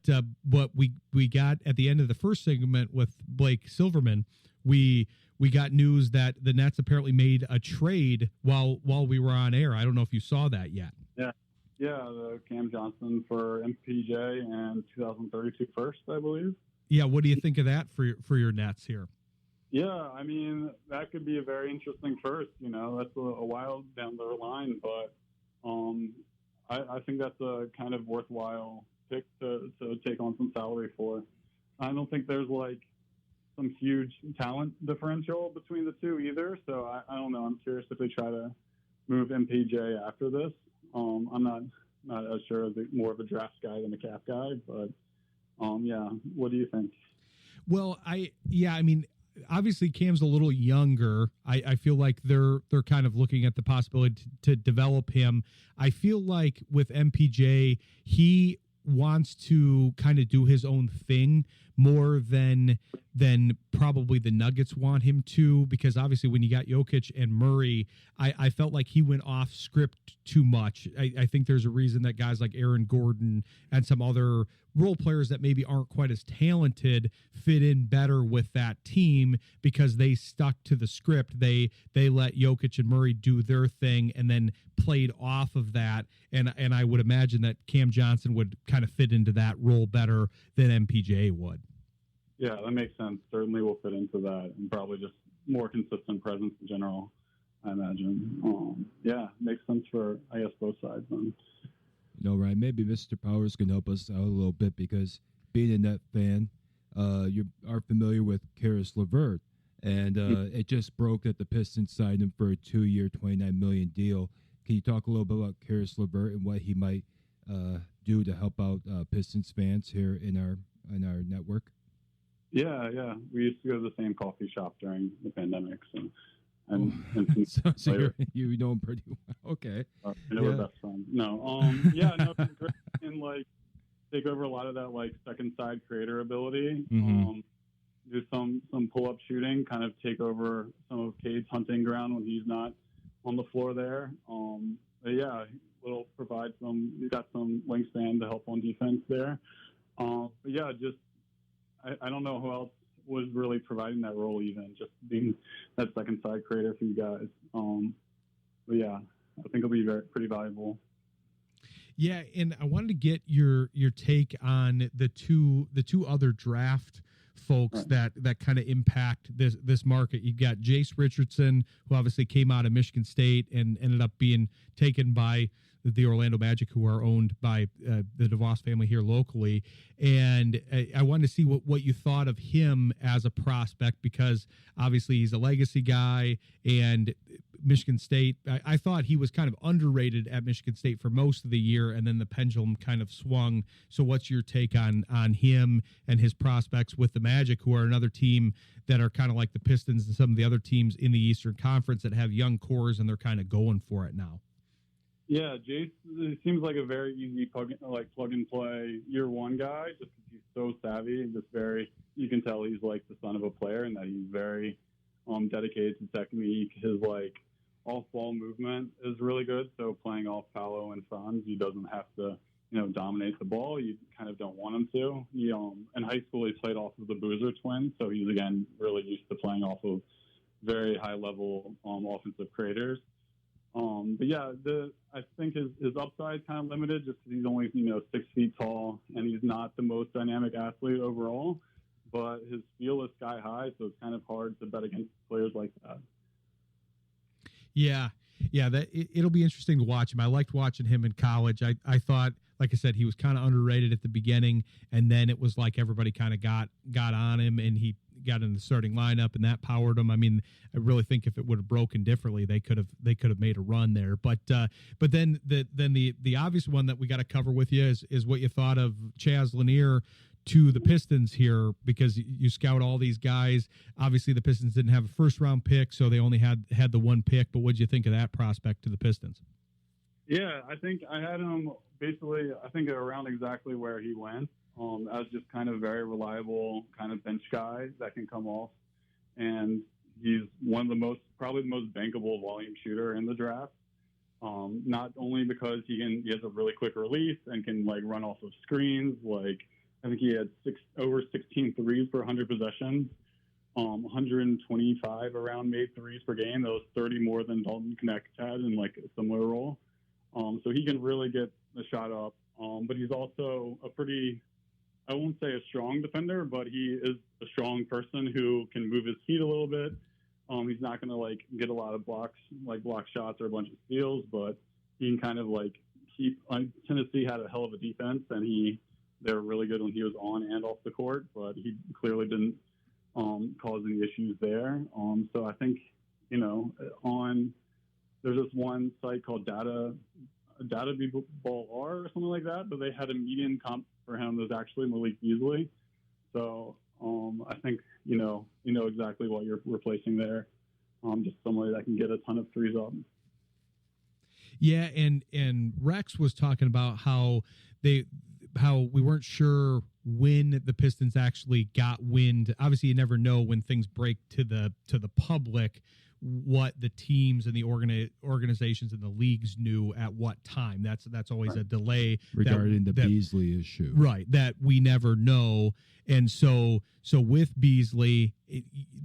B: we got at the end of the first segment with Blake Silverman, we got news that the Nets apparently made a trade while we were on air. I don't know if you saw that yet.
E: Yeah, the Cam Johnson for MPJ and 2032 first, I believe.
B: Yeah, what do you think of that for your Nets here?
E: Yeah, I mean, that could be a very interesting first. You know, that's a while down the line, but I think that's a kind of worthwhile pick to take on some salary for. I don't think there's like some huge talent differential between the two either. So I don't know. I'm curious if they try to move MPJ after this. I'm not as sure, more of a draft guy than a cap guy. But yeah, what do you think?
B: Well, I mean, obviously Cam's a little younger. I feel like they're kind of looking at the possibility to develop him. I feel like with MPJ, he wants to kind of do his own thing more than probably the Nuggets want him to, because obviously when you got Jokic and Murray, I felt like he went off script too much. I think there's a reason that guys like Aaron Gordon and some other role players that maybe aren't quite as talented fit in better with that team because they stuck to the script. They let Jokic and Murray do their thing and then played off of that. And I would imagine that Cam Johnson would kind of fit into that role better than MPJ would.
E: Yeah, that makes sense. Certainly will fit into that, and probably just more consistent presence in general, I imagine. Yeah, makes sense for, I guess, both sides then.
D: Ryan, maybe Mr. Powers can help us out a little bit, because being a Net fan, you are familiar with Karis LeVert, and it just broke that the Pistons signed him for a 2-year, $29 million deal. Can you talk a little bit about Karis LeVert and what he might do to help out Pistons fans here in our network?
E: Yeah. We used to go to the same coffee shop during the pandemic, so.
D: So you know him pretty well. Okay.
E: We're best friends. No. Yeah. No. Great. And take over a lot of that second side creator ability.
D: Mm-hmm.
E: Do some pull up shooting. Kind of take over some of Cade's hunting ground when he's not on the floor there. But yeah, will provide some. He's got some wingspan to help on defense there. But yeah, just I don't know who else was really providing that role, even just being that second side creator for you guys. But yeah, I think it'll be pretty valuable.
B: Yeah, and I wanted to get your take on the two other draft folks that kind of impact this market. You've got Jace Richardson, who obviously came out of Michigan State and ended up being taken by the Orlando Magic, who are owned by the DeVos family here locally. And I wanted to see what you thought of him as a prospect, because obviously he's a legacy guy, and Michigan State, I thought he was kind of underrated at Michigan State for most of the year, and then the pendulum kind of swung. So what's your take on him and his prospects with the Magic, who are another team that are kind of like the Pistons and some of the other teams in the Eastern Conference that have young cores and they're kind of going for it now?
E: Yeah, Jace seems like a very easy plug and play year one guy, just because he's so savvy. You can tell he's the son of a player, and that he's very dedicated to technique. His off ball movement is really good. So playing off Paolo and Franz, he doesn't have to dominate the ball. You kind of don't want him to. He in high school he played off of the Boozer twins, so he's again really used to playing off of very high level offensive creators. But yeah, I think his upside is kind of limited, just because he's only 6 feet tall, and he's not the most dynamic athlete overall. But his feel is sky high, so it's kind of hard to bet against players like that.
B: Yeah, it'll be interesting to watch him. I liked watching him in college. I thought, like I said, he was kind of underrated at the beginning, and then it was like everybody kind of got on him, and he got in the starting lineup, and that powered him. I mean, I really think if it would have broken differently, they could have made a run there. But then the obvious one that we got to cover with you is what you thought of Chaz Lanier to the Pistons here, because you scout all these guys. Obviously, the Pistons didn't have a first round pick, so they only had the one pick. But what did you think of that prospect to the Pistons?
E: Yeah, I think I had him basically, I think around exactly where he went, as just kind of very reliable kind of bench guy that can come off. And he's probably the most bankable volume shooter in the draft. Not only because he has a really quick release and can run off of screens. I think he had over 16 threes per 100 possessions, 125 around made threes per game. That was 30 more than Dalton Knecht had in a similar role. So he can really get the shot up. But he's also I won't say a strong defender, but he is a strong person who can move his feet a little bit. He's not going to get a lot of blocks, block shots or a bunch of steals, but he can kind of keep. Tennessee had a hell of a defense, and they were really good when he was on and off the court, but he clearly didn't cause any issues there. So I think there's this one site called Data Data Ball R or something like that, but they had a median comp for him that was actually Malik Beasley. So I think you know exactly what you're replacing there. Just somebody that can get a ton of threes up.
B: Yeah, and Rex was talking about how we weren't sure when the Pistons actually got wind. Obviously, you never know when things break to the public what the teams and the organizations and the leagues knew at what time. That's always
E: right.
B: a delay
D: regarding the Beasley issue,
B: right? That we never know, and so with Beasley,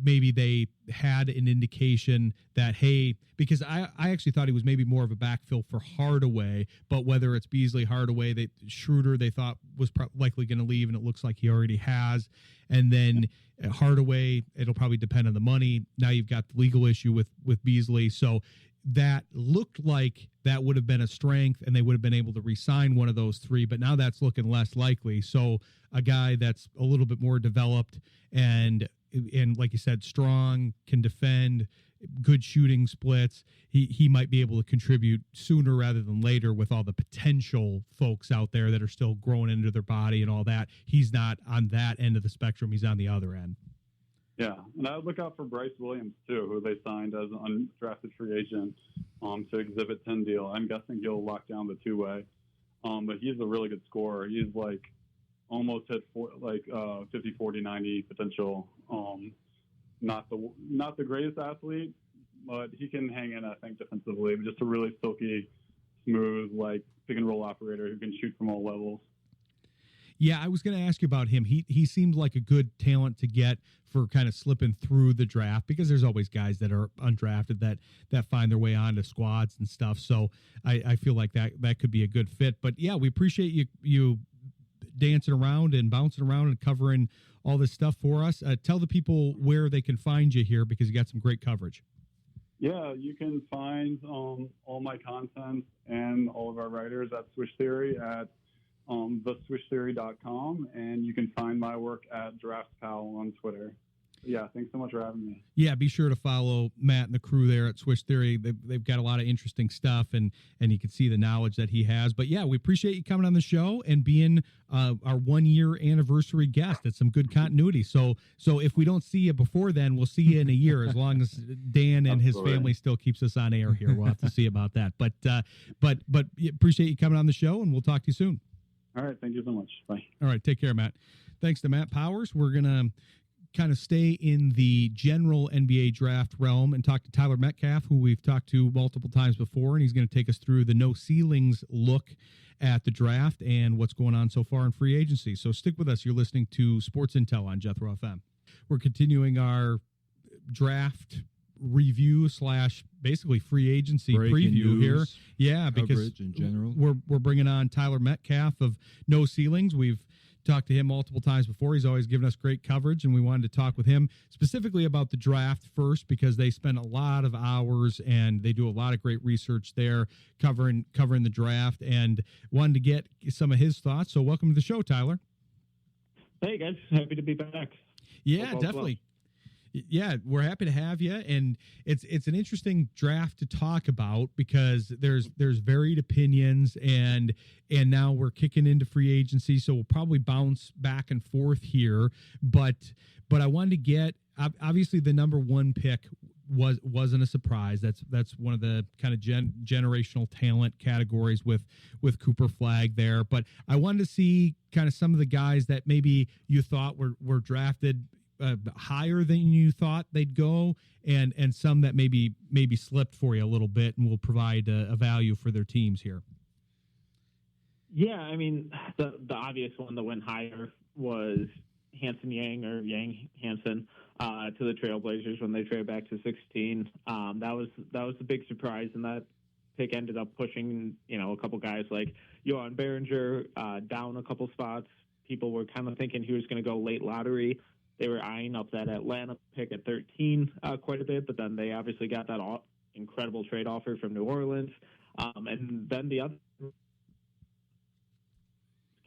B: maybe they had an indication that, hey, because I actually thought he was maybe more of a backfill for Hardaway, but whether it's Beasley, Hardaway, Schroeder they thought was likely going to leave, and it looks like he already has, and then Hardaway, it'll probably depend on the money. Now you've got the legal issue with Beasley, so that looked like that would have been a strength, and they would have been able to re-sign one of those three, but now that's looking less likely. So a guy that's a little bit more developed and like you said, strong, can defend, good shooting splits, he might be able to contribute sooner rather than later with all the potential folks out there that are still growing into their body and all that. He's not on that end of the spectrum. He's on the other end.
E: Yeah, and I would look out for Bryce Williams, too, who they signed as an undrafted free agent to Exhibit 10 deal. I'm guessing he'll lock down the two-way. But he's a really good scorer. He's like almost hit 50, 40, 90 potential. Not the greatest athlete, but he can hang in, I think, defensively. Just a really silky, smooth, like pick-and-roll operator who can shoot from all levels.
B: Yeah, I was going to ask you about him. He seemed like a good talent to get for kind of slipping through the draft, because there's always guys that are undrafted that find their way onto squads and stuff. So I feel like that could be a good fit. But yeah, we appreciate you dancing around and bouncing around and covering all this stuff for us. Tell the people where they can find you here, because you got some great coverage.
E: Yeah, you can find all my content and all of our writers at Swish Theory at theswishtheory.com, and you can find my work at DraftPal on Twitter. Yeah, thanks so much for having me.
B: Yeah, be sure to follow Matt and the crew there at Swish Theory. They've got a lot of interesting stuff, and you can see the knowledge that he has. But yeah, we appreciate you coming on the show and being our 1 year anniversary guest. It's some good continuity. So if we don't see you before then, we'll see you in a year, as long as Dan and his family still keeps us on air here. We'll have to see about that. But appreciate you coming on the show, and we'll talk to you soon.
E: All right, thank you so much. Bye.
B: All right, take care, Matt. Thanks to Matt Powers. We're gonna kind of stay in the general NBA draft realm and talk to Tyler Metcalf, who we've talked to multiple times before, and he's going to take us through the no ceilings look at the draft and what's going on so far in free agency. So stick with us. You're listening to Sports Intel on Jethro FM. We're continuing our draft review / basically free agency preview here. Yeah, because
D: in general.
B: We're bringing on Tyler Metcalf of No Ceilings. We've talked to him multiple times before. He's always given us great coverage, and we wanted to talk with him specifically about the draft first, because they spend a lot of hours and they do a lot of great research there covering the draft, and wanted to get some of his thoughts. So welcome to the show, Tyler.
C: Hey guys, happy to be back.
B: Yeah, definitely. Yeah, we're happy to have you, and it's an interesting draft to talk about, because there's varied opinions, and now we're kicking into free agency, so we'll probably bounce back and forth here. But I wanted to get, obviously the number one pick wasn't a surprise. That's one of the kind of generational talent categories with Cooper Flagg there. But I wanted to see kind of some of the guys that maybe you thought were drafted higher than you thought they'd go, and some that maybe slipped for you a little bit and will provide a value for their teams here.
C: Yeah, I mean, the obvious one that went higher was Yang Hansen to the Trailblazers when they traded back to 16. That was the big surprise, and that pick ended up pushing a couple guys like Johan Behringer down a couple spots. People were kind of thinking he was going to go late lottery. They were eyeing up that Atlanta pick at 13 quite a bit, but then they obviously got that incredible trade offer from New Orleans. And then the other,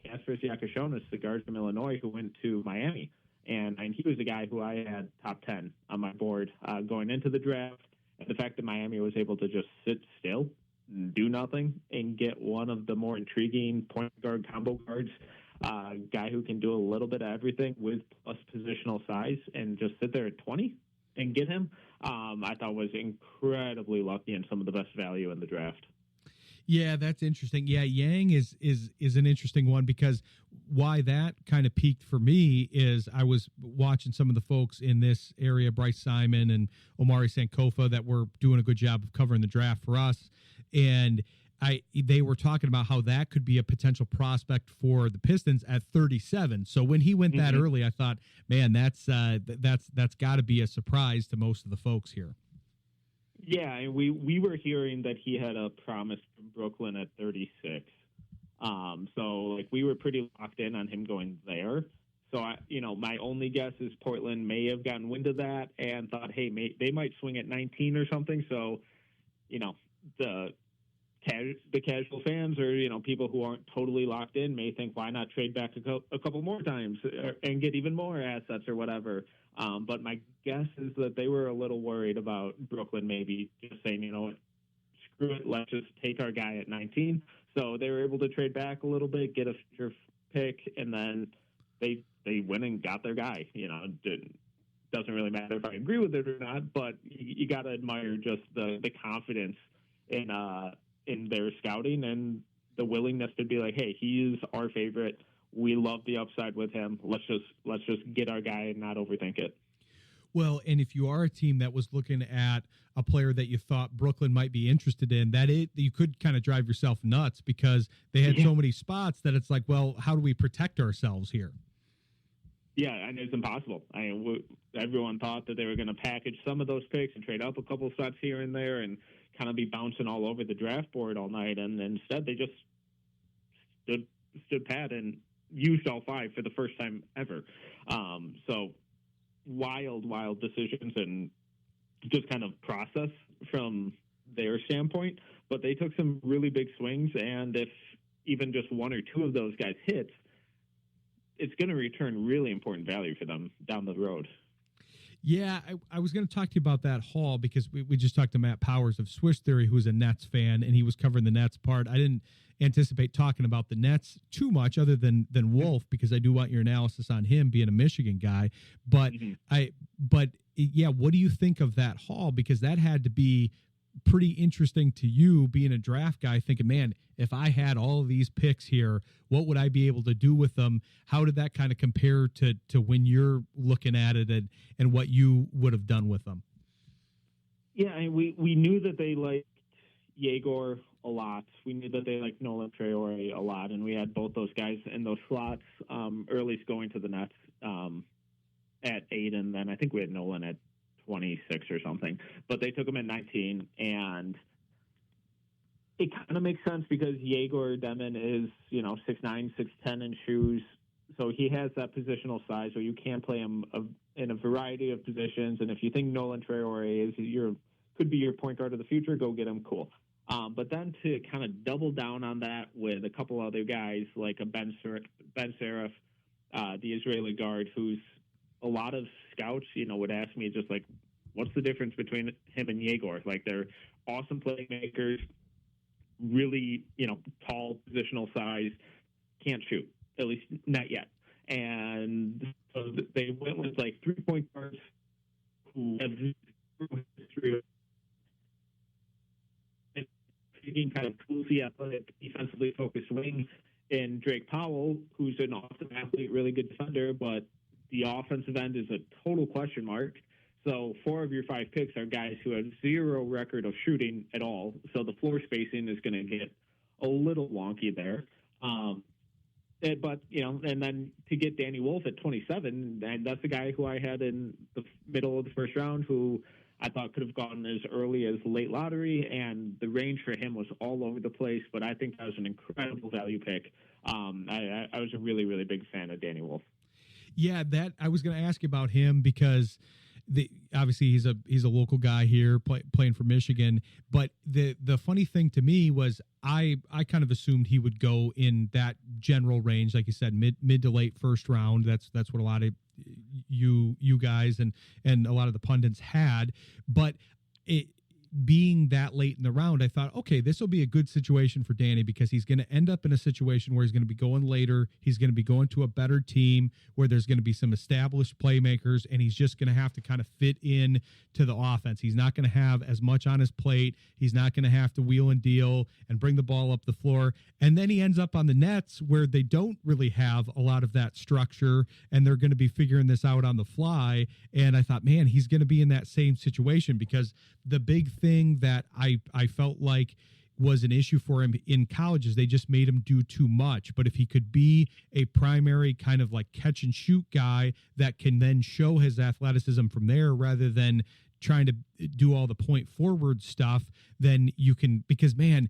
C: Kasper Siakashonis, the guard from Illinois, who went to Miami. And he was a guy who I had top 10 on my board going into the draft. And the fact that Miami was able to just sit still, do nothing, and get one of the more intriguing point guard combo guards, guy who can do a little bit of everything with plus positional size, and just sit there at 20 and get him, I thought was incredibly lucky and some of the best value in the draft.
B: Yeah, that's interesting. Yeah, Yang is an interesting one, because why that kind of peaked for me is I was watching some of the folks in this area, Bryce Simon and Omari Sankofa, that were doing a good job of covering the draft for us, and they were talking about how that could be a potential prospect for the Pistons at 37. So when he went that early, I thought, man, that's got to be a surprise to most of the folks here.
C: Yeah, and we were hearing that he had a promise from Brooklyn at 36. So like we were pretty locked in on him going there. So my only guess is Portland may have gotten wind of that and thought, hey, they might swing at 19 or something. So, the casual fans or people who aren't totally locked in may think, why not trade back a couple more times and get even more assets or whatever. But my guess is that they were a little worried about Brooklyn maybe just saying, screw it, let's just take our guy at 19. So they were able to trade back a little bit, get a future pick, and then they went and got their guy. It doesn't really matter if I agree with it or not, but you got to admire just the confidence in their scouting and the willingness to be like, hey, he is our favorite. We love the upside with him. Let's just get our guy and not overthink it.
B: Well, and if you are a team that was looking at a player that you thought Brooklyn might be interested in, you could kind of drive yourself nuts, because they had so many spots that it's like, well, how do we protect ourselves here?
C: Yeah, and it's impossible. Everyone thought that they were going to package some of those picks and trade up a couple spots here and there and kind of be bouncing all over the draft board all night, and instead they just stood pat and used all five for the first time ever. So wild decisions and just kind of process from their standpoint, but they took some really big swings, and if even just one or two of those guys hit, it's going to return really important value for them down the road.
B: Yeah, I was going to talk to you about that haul, because we just talked to Matt Powers of Swish Theory, who's a Nets fan, and he was covering the Nets part. I didn't anticipate talking about the Nets too much other than Wolf, because I do want your analysis on him being a Michigan guy. But what do you think of that haul? Because that had to be pretty interesting to you, being a draft guy, thinking, man, if I had all of these picks here, what would I be able to do with them? How did that kind of compare to when you're looking at it and what you would have done with them?
C: Yeah, we knew that they liked Yegor a lot. We knew that they liked Nolan Traore a lot, and we had both those guys in those slots early going to the Nets at 8, and then I think we had Nolan at 26 or something. But they took him at 19, and it kind of makes sense because Yegor Demon is, 6'9", 6'10" in shoes, so he has that positional size where you can play him in a variety of positions. And if you think Nolan Traore could be your point guard of the future, go get him. Cool. But then to kind of double down on that with a couple other guys like a Ben Serif, the Israeli guard, who's a lot of scouts, would ask me just like, what's the difference between him and Yegor? Like, they're awesome playmakers, really, tall positional size, can't shoot, at least not yet. And so they went with like 3-point guards who have history of kind of toolsy, athletic, defensively focused wing, and Drake Powell, who's an awesome athlete, really good defender, but the offensive end is a total question mark. So 4 of your 5 picks are guys who have 0 record of shooting at all. So the floor spacing is going to get a little wonky there. But, and then to get Danny Wolf at 27, and that's the guy who I had in the middle of the first round, who I thought could have gone as early as late lottery, and the range for him was all over the place, but I think that was an incredible value pick. I was a really, really big fan of Danny Wolf.
B: Yeah, that I was going to ask about him because obviously he's a local guy here playing for Michigan. But the funny thing to me was I kind of assumed he would go in that general range, like you said, mid to late first round. That's what a lot of you guys and a lot of the pundits had. But being that late in the round, I thought, okay, this will be a good situation for Danny because he's going to end up in a situation where he's going to be going later. He's going to be going to a better team where there's going to be some established playmakers, and he's just going to have to kind of fit in to the offense. He's not going to have as much on his plate. He's not going to have to wheel and deal and bring the ball up the floor. And then he ends up on the Nets where they don't really have a lot of that structure, and they're going to be figuring this out on the fly. And I thought, man, he's going to be in that same situation because the big thing that I felt like was an issue for him in college is they just made him do too much. But if he could be a primary kind of like catch and shoot guy that can then show his athleticism from there rather than trying to do all the point forward stuff, then you can, because man,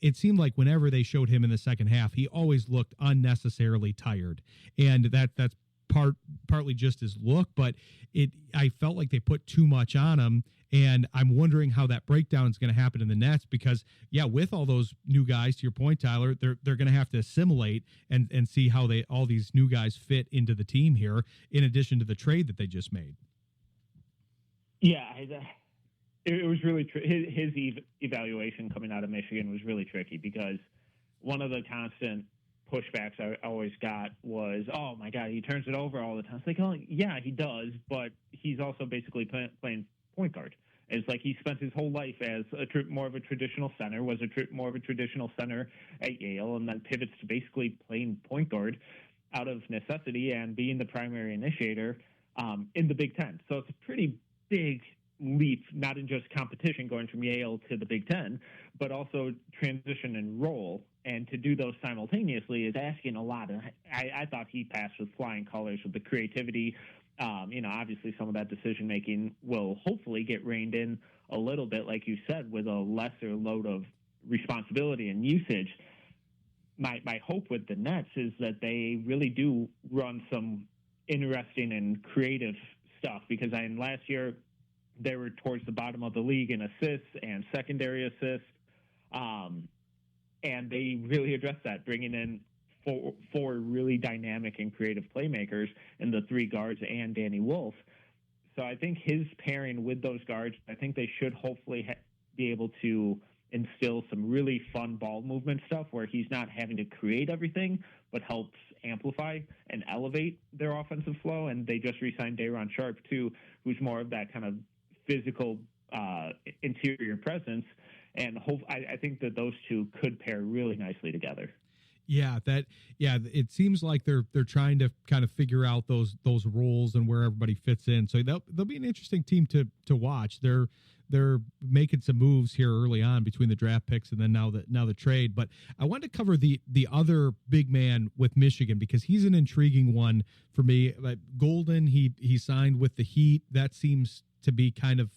B: it seemed like whenever they showed him in the second half, he always looked unnecessarily tired. And that's partly just his look, but I felt like they put too much on him. And I'm wondering how that breakdown is going to happen in the Nets because, yeah, with all those new guys, to your point, Tyler, they're going to have to assimilate and see how all these new guys fit into the team here, in addition to the trade that they just made.
F: Yeah, it was really his evaluation coming out of Michigan was really tricky because one of the constant pushbacks I always got was, oh my God, he turns it over all the time. It's like, oh yeah, he does, but he's also basically playing point guard. It's like he spent his whole life as more of a traditional center, was more of a traditional center at Yale, and then pivots to basically playing point guard out of necessity and being the primary initiator in the Big Ten. So it's a pretty big leap, not in just competition going from Yale to the Big Ten, but also transition and role. And to do those simultaneously is asking a lot. And I thought he passed with flying colors with the creativity. Obviously some of that decision making will hopefully get reined in a little bit, like you said, with a lesser load of responsibility and usage. My hope with the Nets is that they really do run some interesting and creative stuff because last year they were towards the bottom of the league in assists and secondary assists. And they really addressed that, bringing in four really dynamic and creative playmakers in the three guards and Danny Wolf. So I think his pairing with those guards, I think they should hopefully be able to instill some really fun ball movement stuff where he's not having to create everything, but helps amplify and elevate their offensive flow. And they just re-signed Day'Ron Sharpe too, who's more of that kind of physical interior presence. And I think that those two could pair really nicely together.
B: Yeah, it seems like they're trying to kind of figure out those roles and where everybody fits in. So they'll be an interesting team to watch. They're making some moves here early on between the draft picks and then now the trade. But I wanted to cover the other big man with Michigan because he's an intriguing one for me. Golden, he signed with the Heat. That seems to be kind of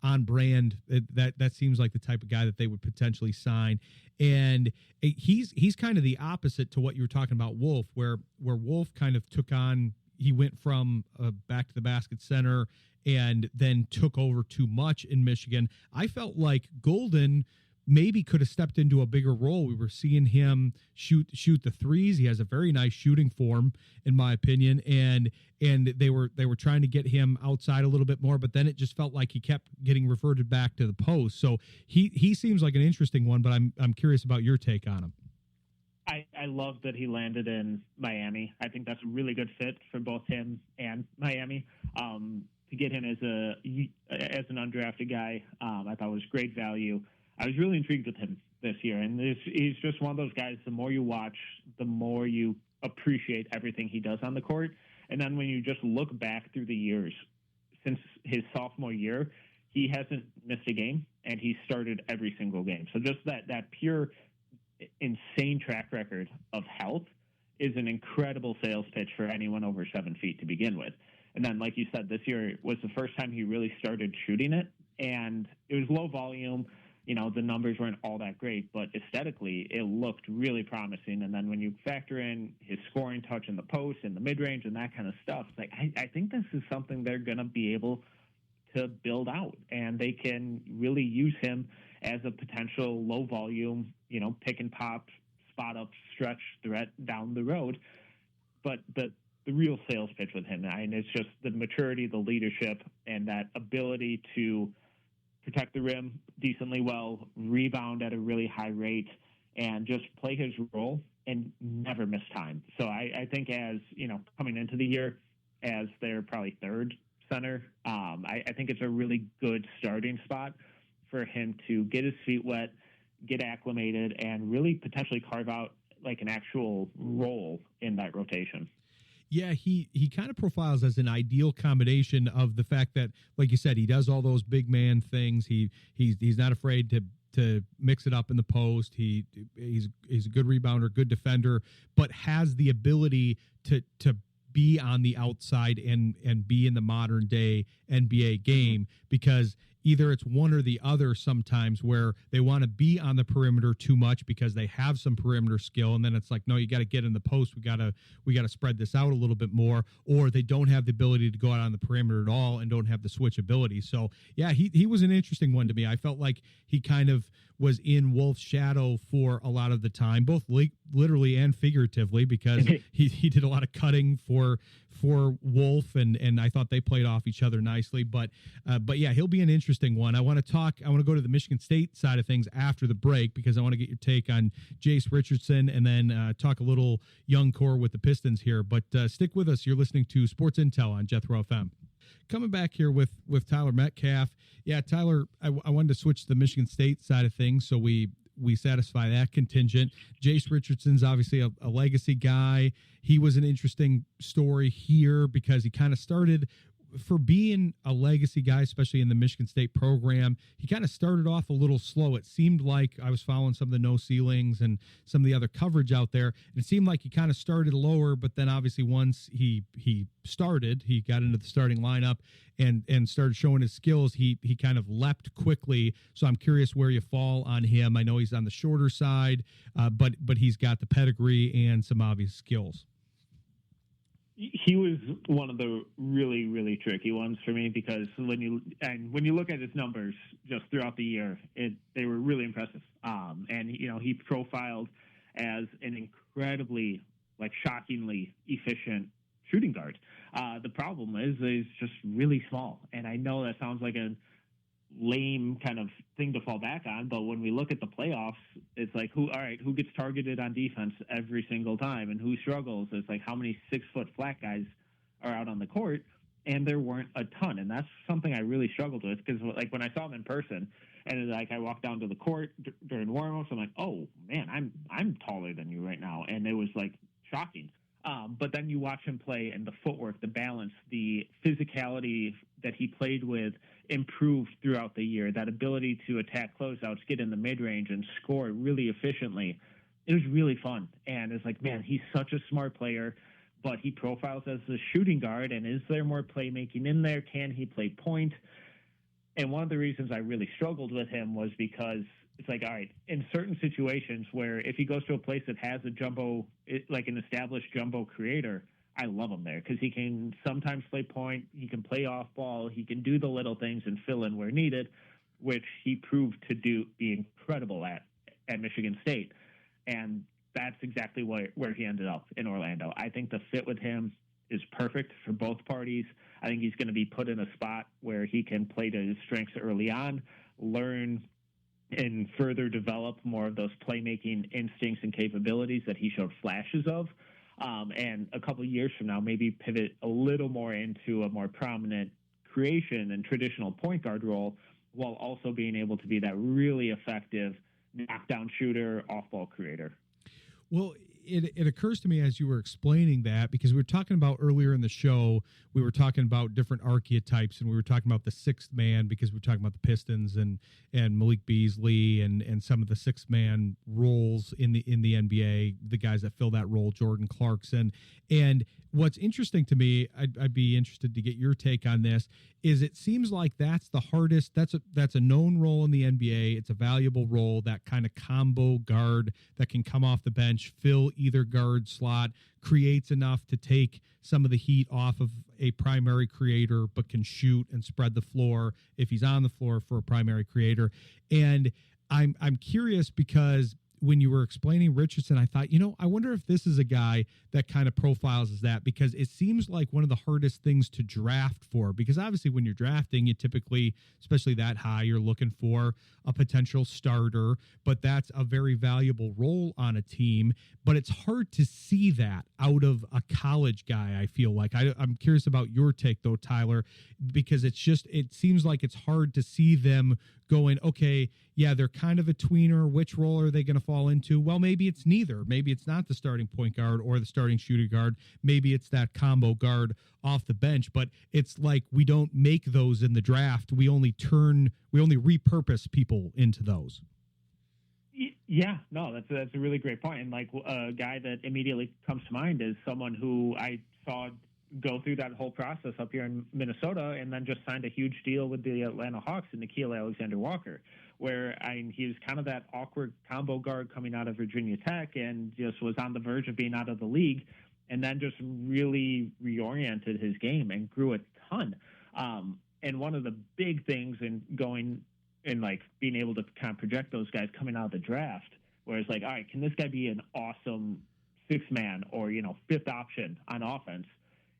B: on brand. That seems like the type of guy that they would potentially sign. And he's kind of the opposite to what you were talking about Wolf, where Wolf kind of took on, he went from back to the basket center and then took over too much in Michigan. I felt like Golden maybe could have stepped into a bigger role. We were seeing him shoot the threes. He has a very nice shooting form, in my opinion, and they were trying to get him outside a little bit more, but then it just felt like he kept getting reverted back to the post. So he seems like an interesting one, but I'm curious about your take on him.
F: I love that he landed in Miami. I think that's a really good fit for both him and Miami. To get him as an undrafted guy, I thought was great value. I was really intrigued with him this year, and he's just one of those guys, the more you watch, the more you appreciate everything he does on the court. And then when you just look back through the years, since his sophomore year, he hasn't missed a game, and he started every single game. So just that pure, insane track record of health is an incredible sales pitch for anyone over 7 feet to begin with. And then, like you said, this year was the first time he really started shooting it, and it was low volume. The numbers weren't all that great, but aesthetically, it looked really promising. And then when you factor in his scoring touch in the post and the mid-range and that kind of stuff, like I think this is something they're going to be able to build out, and they can really use him as a potential low-volume, pick and pop, spot-up stretch threat down the road. But the real sales pitch with him, and it's just the maturity, the leadership, and that ability to protect the rim decently well, rebound at a really high rate, and just play his role and never miss time. So I think as, coming into the year as their probably third center, I think it's a really good starting spot for him to get his feet wet, get acclimated, and really potentially carve out like an actual role in that rotation.
B: Yeah, he kind of profiles as an ideal combination of the fact that, like you said, he does all those big man things. He's not afraid to mix it up in the post. He's a good rebounder, good defender, but has the ability to be on the outside and be in the modern day NBA game, because either it's one or the other sometimes, where they want to be on the perimeter too much because they have some perimeter skill, and then it's like, no, you got to get in the post. We got to spread this out a little bit more, or they don't have the ability to go out on the perimeter at all and don't have the switch ability. So yeah, he was an interesting one to me. I felt like he kind of was in Wolf's shadow for a lot of the time, both literally and figuratively, because he did a lot of cutting for Wolf, and I thought they played off each other nicely. But yeah, he'll be an interesting one. I want to go to the Michigan State side of things after the break, because I want to get your take on Jace Richardson, and then talk a little young core with the Pistons here. But stick with us. You're listening to Sports Intel on Jethro FM. Coming back here with Tyler Metcalf. Yeah, Tyler, I wanted to switch to the Michigan State side of things, so we satisfy that contingent. Jace Richardson's obviously a legacy guy. He was an interesting story here because he kind of started, for being a legacy guy, especially in the Michigan State program, he kind of started off a little slow. It seemed like I was following some of the no ceilings and some of the other coverage out there, and it seemed like he kind of started lower, but then obviously once he got into the starting lineup and started showing his skills, he kind of leapt quickly. So I'm curious where you fall on him. I know he's on the shorter side, but he's got the pedigree and some obvious skills.
F: He was one of the really, really tricky ones for me, because when you look at his numbers just throughout the year, they were really impressive. And he profiled as an incredibly, shockingly efficient shooting guard. The problem is he's just really small, and I know that sounds like a lame kind of thing to fall back on, but when we look at the playoffs, it's like, who gets targeted on defense every single time and who struggles? It's like, how many 6-foot flat guys are out on the court? And there weren't a ton, and that's something I really struggled with, because when I saw him in person, and I walked down to the court during warm-ups, I'm like, oh man, I'm taller than you right now, and it was shocking. But then you watch him play, and the footwork, the balance, the physicality that he played with improved throughout the year. That ability to attack closeouts, get in the mid-range, and score really efficiently. It was really fun. And it's like, man, he's such a smart player, but he profiles as a shooting guard. And is there more playmaking in there? Can he play point? And one of the reasons I really struggled with him was because it's like, all right, in certain situations where if he goes to a place that has a jumbo, an established jumbo creator, I love him there, because he can sometimes play point, he can play off ball, he can do the little things and fill in where needed, which he proved to be incredible at Michigan State. And that's exactly where he ended up in Orlando. I think the fit with him is perfect for both parties. I think he's going to be put in a spot where he can play to his strengths early on, learn and further develop more of those playmaking instincts and capabilities that he showed flashes of. And a couple of years from now, maybe pivot a little more into a more prominent creation and traditional point guard role, while also being able to be that really effective knockdown shooter, off-ball creator.
B: Well, it occurs to me as you were explaining that, because we were talking about earlier in the show, we were talking about different archetypes, and we were talking about the sixth man, because we were talking about the Pistons and Malik Beasley and some of the sixth man roles in the NBA, the guys that fill that role, Jordan Clarkson. And what's interesting to me, I'd be interested to get your take on this, is it seems like that's the hardest. That's a known role in the NBA. It's a valuable role, that kind of combo guard that can come off the bench, fill either guard slot, creates enough to take some of the heat off of a primary creator, but can shoot and spread the floor if he's on the floor for a primary creator. And I'm curious, because when you were explaining Richardson, I thought, I wonder if this is a guy that kind of profiles as that, because it seems like one of the hardest things to draft for, because obviously when you're drafting, you typically, especially that high, you're looking for a potential starter, but that's a very valuable role on a team. But it's hard to see that out of a college guy, I feel like. I'm curious about your take, though, Tyler, because it seems like it's hard to see them going, okay, yeah, they're kind of a tweener. Which role are they going to fall into? Well, maybe it's neither. Maybe it's not the starting point guard or the starting shooting guard. Maybe it's that combo guard off the bench. But it's like we don't make those in the draft. We only repurpose people into those.
F: Yeah, no, that's a really great point. And like a guy that immediately comes to mind is someone who I saw go through that whole process up here in Minnesota and then just signed a huge deal with the Atlanta Hawks and Nickeil Alexander-Walker, where he was kind of that awkward combo guard coming out of Virginia Tech and just was on the verge of being out of the league, and then just really reoriented his game and grew a ton. And one of the big things in going and like being able to kind of project those guys coming out of the draft, where it's like, all right, can this guy be an awesome sixth man or, fifth option on offense,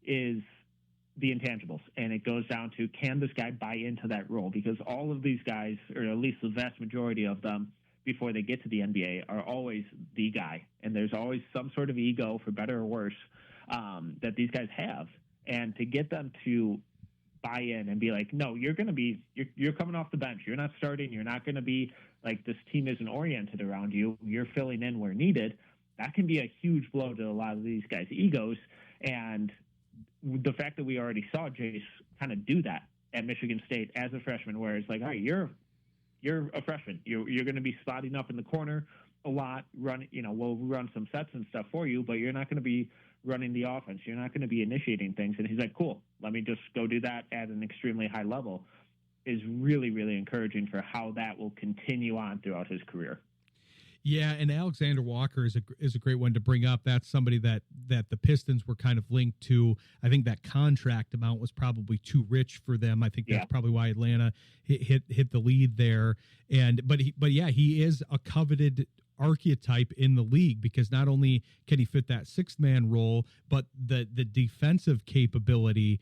F: is the intangibles. And it goes down to, can this guy buy into that role? Because all of these guys, or at least the vast majority of them, before they get to the NBA, are always the guy. And there's always some sort of ego, for better or worse, that these guys have. And to get them to buy in and be like, no, you're coming off the bench. You're not starting. You're not going to be like, this team isn't oriented around you. You're filling in where needed. That can be a huge blow to a lot of these guys' egos. And the fact that we already saw Jace kind of do that at Michigan State as a freshman, where it's like, all right, you're a freshman. You're going to be spotting up in the corner a lot. We'll run some sets and stuff for you, but you're not going to be running the offense. You're not going to be initiating things. And he's like, cool, let me just go do that at an extremely high level, is really, really encouraging for how that will continue on throughout his career.
B: Yeah, and Alexander Walker is a great one to bring up. That's somebody that the Pistons were kind of linked to. I think that contract amount was probably too rich for them. I think that's probably why Atlanta hit the lead there. But he is a coveted archetype in the league, because not only can he fit that sixth man role, but the defensive capability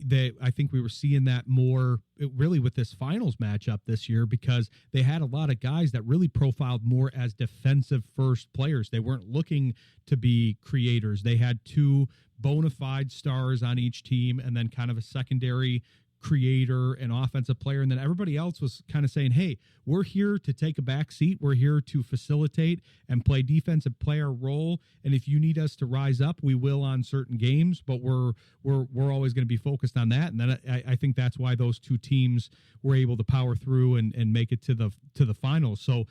B: that I think we were seeing that more really with this finals matchup this year, because they had a lot of guys that really profiled more as defensive first players. They weren't looking to be creators. They had two bona fide stars on each team and then kind of a secondary creator and offensive player, and then everybody else was kind of saying, hey, we're here to take a back seat, we're here to facilitate and play defensive player role, and if you need us to rise up, we will on certain games, but we're always going to be focused on that. And then I think that's why those two teams were able to power through and make it to the finals. So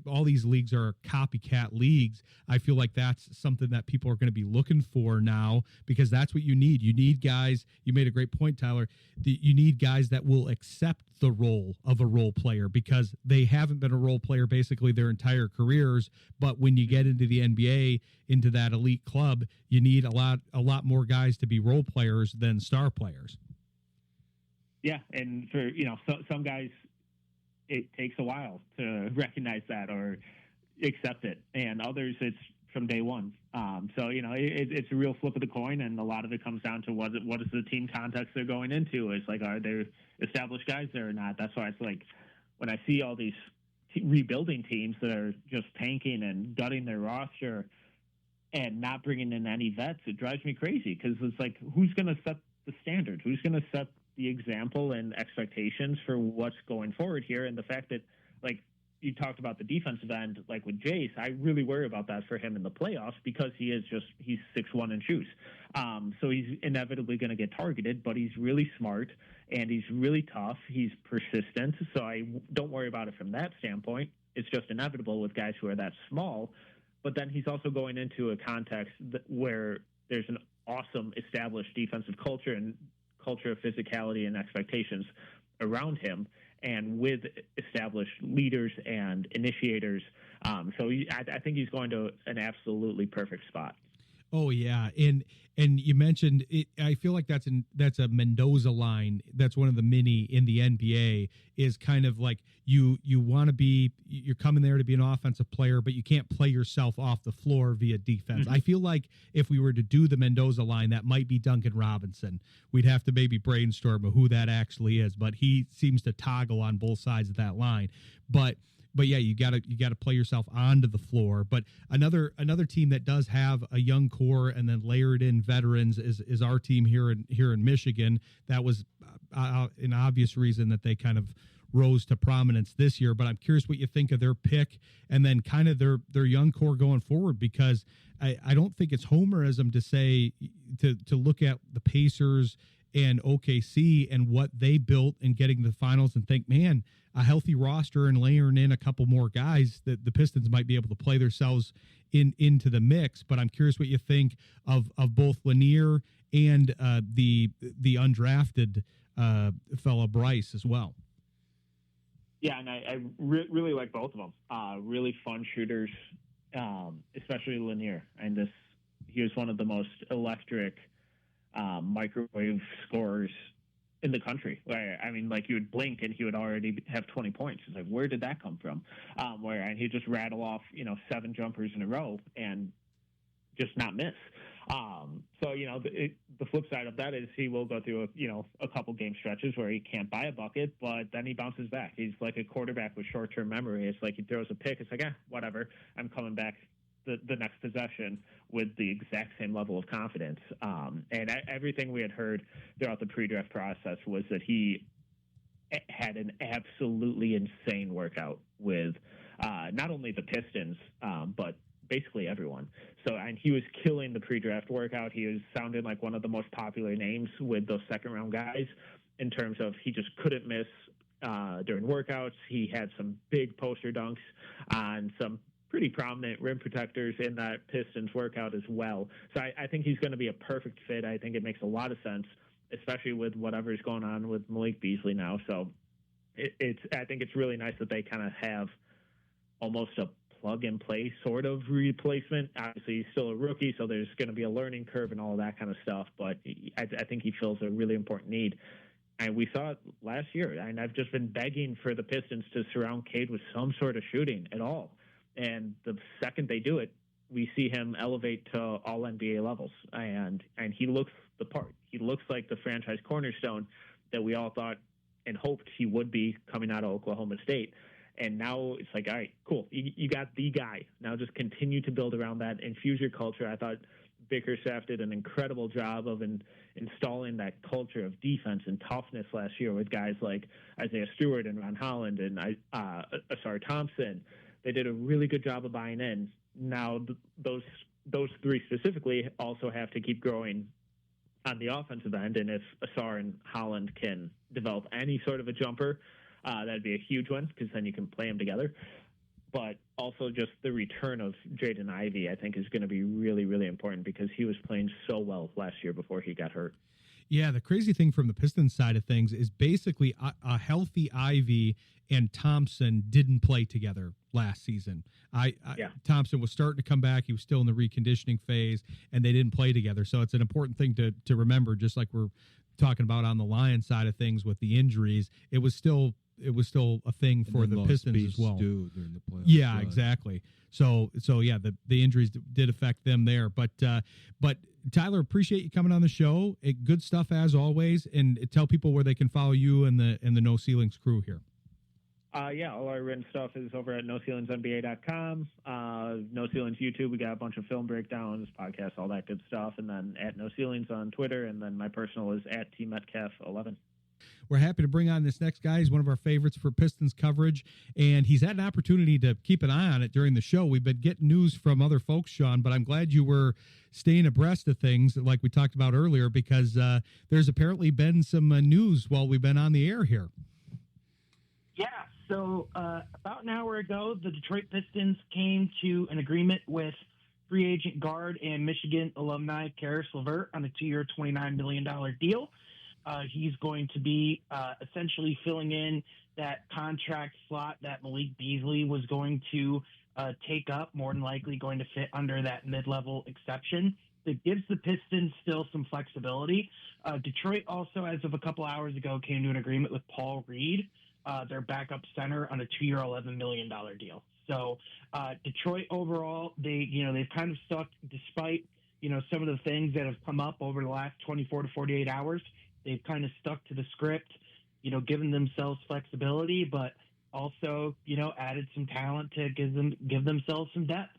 B: all these leagues are copycat leagues, I feel like that's something that people are going to be looking for now, because that's what you need guys. You made a great point, Tyler. You need guys that will accept the role of a role player, because they haven't been a role player basically their entire careers. But when you get into the NBA, into that elite club, you need a lot more guys to be role players than star players. Yeah, and for some guys, it takes a while to recognize that or accept it, and others it's from day one. So it's a real flip of the coin, and a lot of it comes down to what is the team context they're going into. It's like, are there established guys there or not? That's why it's like when I see all these rebuilding teams that are just tanking and gutting their roster and not bringing in any vets, it drives me crazy, because it's like, who's going to set the standard? Who's going to set the example and expectations for what's going forward here? And the fact that, like, you talked about the defensive end, like with Jace, I really worry about that for him in the playoffs, because he's 6'1" and shoes. So he's inevitably going to get targeted, but he's really smart and he's really tough. He's persistent. So I don't worry about it from that standpoint. It's just inevitable with guys who are that small. But then he's also going into a context where there's an awesome established defensive culture and culture of physicality and expectations around him, and with established leaders and initiators. So I think he's going to an absolutely perfect spot. Oh yeah, and you mentioned it, I feel like that's a Mendoza line. That's one of the many in the NBA. Is kind of like you want to be, you're coming there to be an offensive player, but you can't play yourself off the floor via defense. I feel like if we were to do the Mendoza line, that might be Duncan Robinson. We'd have to maybe brainstorm who that actually is, but he seems to toggle on both sides of that line. But yeah, you gotta play yourself onto the floor. But another team that does have a young core and then layered in veterans is our team here in Michigan. That was an obvious reason that they kind of rose to prominence this year. But I'm curious what you think of their pick and then kind of their young core going forward, because I don't think it's homerism to say to look at the Pacers and OKC and what they built in getting to the finals and think, man, a healthy roster and layering in a couple more guys that the Pistons might be able to play themselves into the mix. But I'm curious what you think of both Lanier and the undrafted fella Bryce as well.
F: Yeah, and I really like both of them. Really fun shooters, especially Lanier. And he was one of the most electric microwave scorers in the country. I mean, like, you would blink and he would already have 20 points. It's like, where did that come from? And he'd just rattle off, 7 jumpers in a row and just not miss. So, the flip side of that is he will go through a couple game stretches where he can't buy a bucket, but then he bounces back. He's like a quarterback with short-term memory. It's like he throws a pick. It's like, whatever. I'm coming back the next possession with the exact same level of confidence. And everything we had heard throughout the pre-draft process was that he had an absolutely insane workout with not only the Pistons, but basically everyone. So, and he was killing the pre-draft workout. He was sounding like one of the most popular names with those second-round guys in terms of he just couldn't miss during workouts. He had some big poster dunks on some pretty prominent rim protectors in that Pistons workout as well. So I think he's going to be a perfect fit. I think it makes a lot of sense, especially with whatever's going on with Malik Beasley now. So I think it's really nice that they kind of have almost a plug-and-play sort of replacement. Obviously, he's still a rookie, so there's going to be a learning curve and all of that kind of stuff, but I think he fills a really important need. And we saw it last year, and I've just been begging for the Pistons to surround Cade with some sort of shooting at all. And the second they do it, we see him elevate to all NBA levels. And he looks the part. He looks like the franchise cornerstone that we all thought and hoped he would be coming out of Oklahoma State. And now it's like, all right, cool. You got the guy. Now just continue to build around that. Infuse your culture. I thought Bickerstaff did an incredible job of installing that culture of defense and toughness last year with guys like Isaiah Stewart and Ron Holland and Asar Thompson. They did a really good job of buying in. Now, those 3 specifically also have to keep growing on the offensive end. And if Asar and Holland can develop any sort of a jumper, that'd be a huge one because then you can play them together. But also just the return of Jaden Ivey, I think, is going to be really, really important because he was playing so well last year before he got hurt.
B: Yeah, the crazy thing from the Pistons side of things is basically a healthy Ivy and Thompson didn't play together last season. Thompson was starting to come back. He was still in the reconditioning phase, and they didn't play together. So it's an important thing to remember, just like we're talking about on the Lions side of things with the injuries. It was still a thing for the Pistons as well.
D: During the playoffs.
B: Yeah, exactly. So yeah, the injuries did affect them there. But Tyler, appreciate you coming on the show. Good stuff as always, and tell people where they can follow you and the No Ceilings crew here.
F: All our written stuff is over at NoCeilingsNBA.com. No Ceilings YouTube, we got a bunch of film breakdowns, podcasts, all that good stuff, and then at No Ceilings on Twitter, and then my personal is at TMetcalf11.
B: We're happy to bring on this next guy. He's one of our favorites for Pistons coverage, and he's had an opportunity to keep an eye on it during the show. We've been getting news from other folks, Sean, but I'm glad you were staying abreast of things like we talked about earlier because there's apparently been some news while we've been on the air here.
G: Yeah, so about an hour ago, the Detroit Pistons came to an agreement with free agent guard and Michigan alumni Caris LeVert on a 2-year, $29 million deal. He's going to be essentially filling in that contract slot that Malik Beasley was going to take up, more than likely going to fit under that mid-level exception. the Pistons still some flexibility. Detroit also, as of a couple hours ago, came to an agreement with Paul Reed, their backup center, on a 2-year, $11 million deal. So Detroit overall, they've kind of stuck despite some of the things that have come up over the last 24 to 48 hours. They've kind of stuck to the script, given themselves flexibility, but also added some talent to give themselves some depth.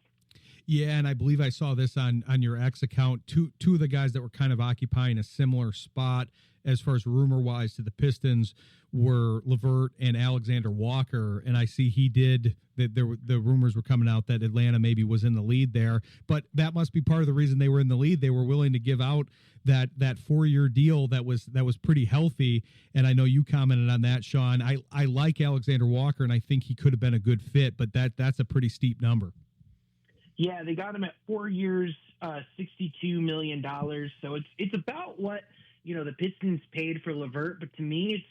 B: Yeah, and I believe I saw this on your X account. Two of the guys that were kind of occupying a similar spot as far as rumor-wise to the Pistons were LeVert and Alexander Walker, and I see he did that. The rumors were coming out that Atlanta maybe was in the lead there, but that must be part of the reason they were in the lead. They were willing to give out that 4-year deal that was pretty healthy, and I know you commented on that, Sean. I like Alexander Walker, and I think he could have been a good fit, but that's a pretty steep number.
G: Yeah, they got him at 4 years, $62 million. So it's about what the Pistons paid for LeVert, but to me,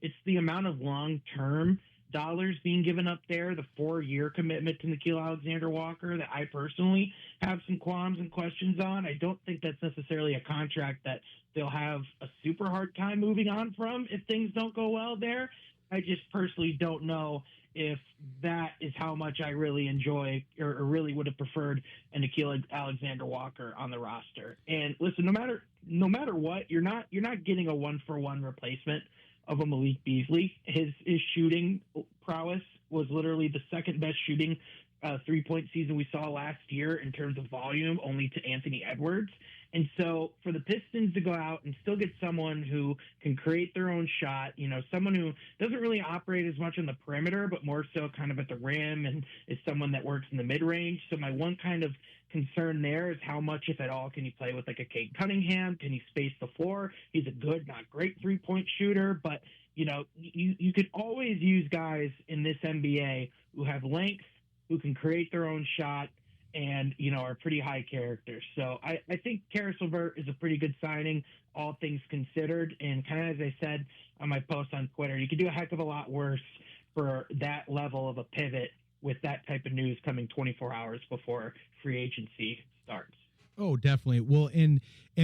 G: it's the amount of long-term dollars being given up there, the 4-year commitment to Nickeil Alexander-Walker, that I personally have some qualms and questions on. I don't think that's necessarily a contract that they'll have a super hard time moving on from if things don't go well there. I just personally don't know if that is how much I really enjoy or really would have preferred a Nickeil Alexander-Walker on the roster. And listen, no matter what, you're not getting a 1-for-1 replacement of a Malik Beasley. His shooting prowess was literally the second best shooting 3-point season we saw last year in terms of volume, only to Anthony Edwards. And so for the Pistons to go out and still get someone who can create their own shot, someone who doesn't really operate as much on the perimeter, but more so kind of at the rim, and is someone that works in the mid-range. So my one kind of concern there is how much, if at all, can you play with like a Cade Cunningham? Can he space the floor? He's a good, not great 3-point shooter, but you could always use guys in this NBA who have length, who can create their own shot, and, are pretty high characters. So I think Caris LeVert is a pretty good signing, all things considered. And kind of as I said on my post on Twitter, you could do a heck of a lot worse for that level of a pivot with that type of news coming 24 hours before free agency starts.
B: Oh, definitely. Well, and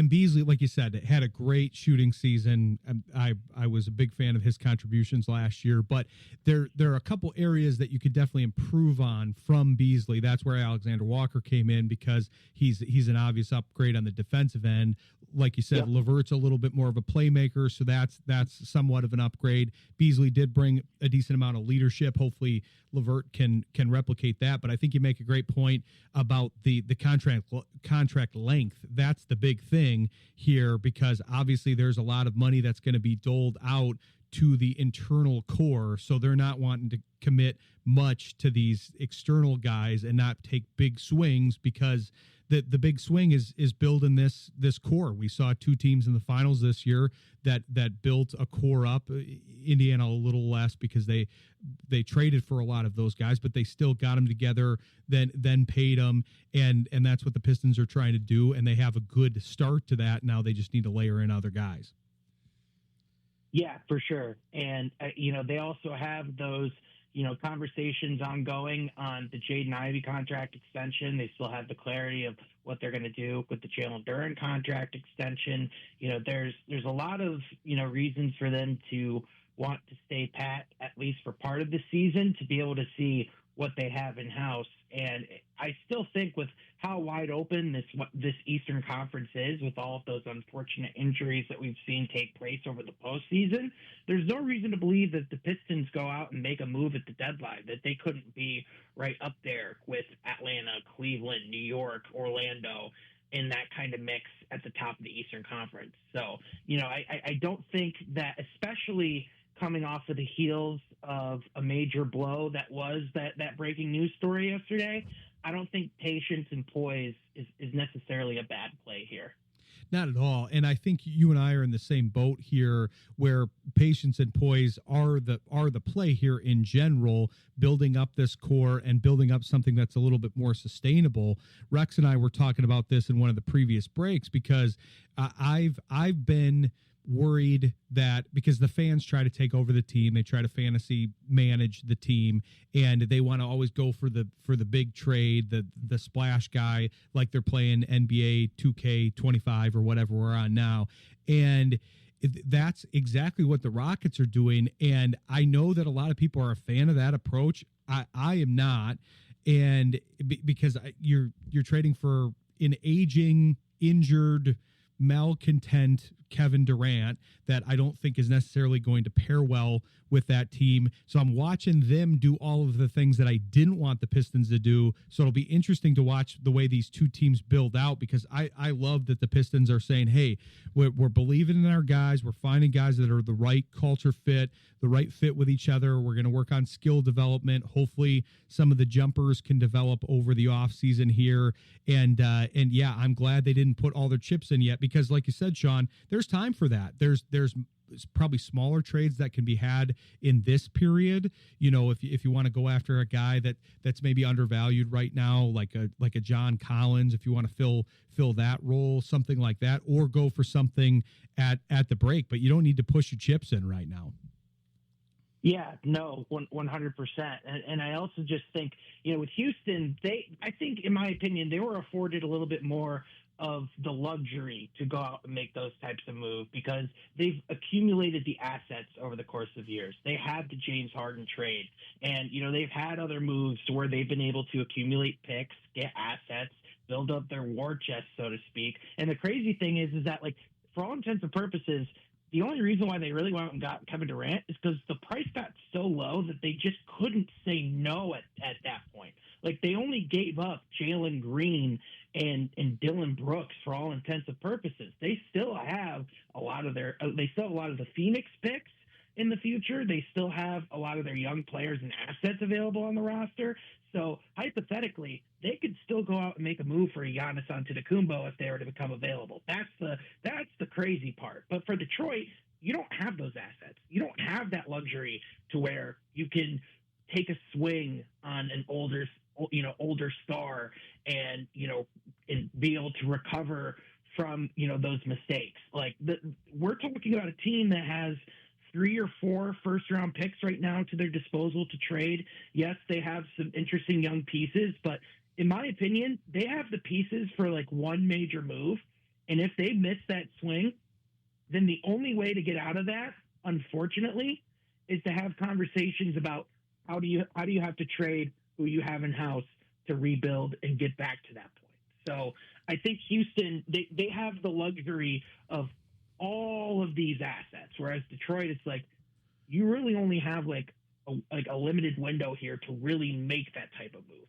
B: Beasley, like you said, had a great shooting season. I was a big fan of his contributions last year, but there are a couple areas that you could definitely improve on from Beasley. That's where Alexander Walker came in, because he's an obvious upgrade on the defensive end. Like you said, yep. LeVert's a little bit more of a playmaker, so that's somewhat of an upgrade. Beasley did bring a decent amount of leadership. Hopefully LeVert can replicate that. But I think you make a great point about the contract length. That's the big thing here, because obviously there's a lot of money that's going to be doled out to the internal core, so they're not wanting to commit much to these external guys and not take big swings, because the big swing is building this core. We saw 2 teams in the finals this year that built a core up. Indiana a little less, because they traded for a lot of those guys, but they still got them together, then paid them, and that's what the Pistons are trying to do, and they have a good start to that. Now they just need to layer in other guys.
G: Yeah, for sure. And they also have those conversations ongoing on the Jaden Ivey contract extension. They still have the clarity of what they're going to do with the Jalen Duren contract extension. There's a lot of, reasons for them to want to stay pat, at least for part of the season, to be able to see what they have in-house. And I still think with how wide open this Eastern Conference is, with all of those unfortunate injuries that we've seen take place over the postseason, there's no reason to believe that the Pistons go out and make a move at the deadline, that they couldn't be right up there with Atlanta, Cleveland, New York, Orlando, in that kind of mix at the top of the Eastern Conference. So, I don't think that, especially coming off of the heels of a major blow that was that breaking news story yesterday, I don't think patience and poise is necessarily a bad play here.
B: Not at all. And I think you and I are in the same boat here, where patience and poise are the play here in general, building up this core and building up something that's a little bit more sustainable. Rex and I were talking about this in one of the previous breaks, because I've been worried that because the fans try to take over the team, they try to fantasy manage the team, and they want to always go for the big trade, the splash guy, like they're playing NBA 2K25 or whatever we're on now. And that's exactly what the Rockets are doing. And I know that a lot of people are a fan of that approach. I am not. And because you're trading for an aging, injured, malcontent Kevin Durant that I don't think is necessarily going to pair well with that team. So I'm watching them do all of the things that I didn't want the Pistons to do. So it'll be interesting to watch the way these two teams build out, because I love that the Pistons are saying, hey, we're believing in our guys. We're finding guys that are the right culture fit, the right fit with each other. We're going to work on skill development. Hopefully some of the jumpers can develop over the offseason here. And yeah, I'm glad they didn't put all their chips in yet, because like you said, Sean, there's time for that. There's probably smaller trades that can be had in this period. You know, if you want to go after a guy that's maybe undervalued right now, like a John Collins, if you want to fill that role, something like that, or go for something at the break, but you don't need to push your chips in right now.
G: Yeah, no, 100%. And I also just think, you know, with Houston, I think, in my opinion, they were afforded a little bit more of the luxury to go out and make those types of moves, because they've accumulated the assets over the course of years. They had the James Harden trade, and, you know, they've had other moves where they've been able to accumulate picks, get assets, build up their war chest, so to speak. And the crazy thing is that, like, for all intents and purposes, the only reason why they really went out and got Kevin Durant is because the price got so low that they just couldn't say no at that point. Like, they only gave up Jalen Green and Dylan Brooks for all intents and purposes. They still have a lot of the Phoenix picks in the future. They still have a lot of their young players and assets available on the roster. So hypothetically, they could still go out and make a move for Giannis Antetokounmpo if they were to become available. That's the crazy part. But for Detroit, you don't have those assets. You don't have that luxury to where you can take a swing on an older star and be able to recover from, those mistakes. Like, we're talking about a team that has 3 or 4 first-round picks right now to their disposal to trade. Yes, they have some interesting young pieces, but in my opinion, they have the pieces for like one major move. And if they miss that swing, then the only way to get out of that, unfortunately, is to have conversations about how do you have to trade who you have in house to rebuild and get back to that point. So I think Houston, they have the luxury of all of these assets, whereas Detroit, it's like you really only have like a limited window here to really make that type of move.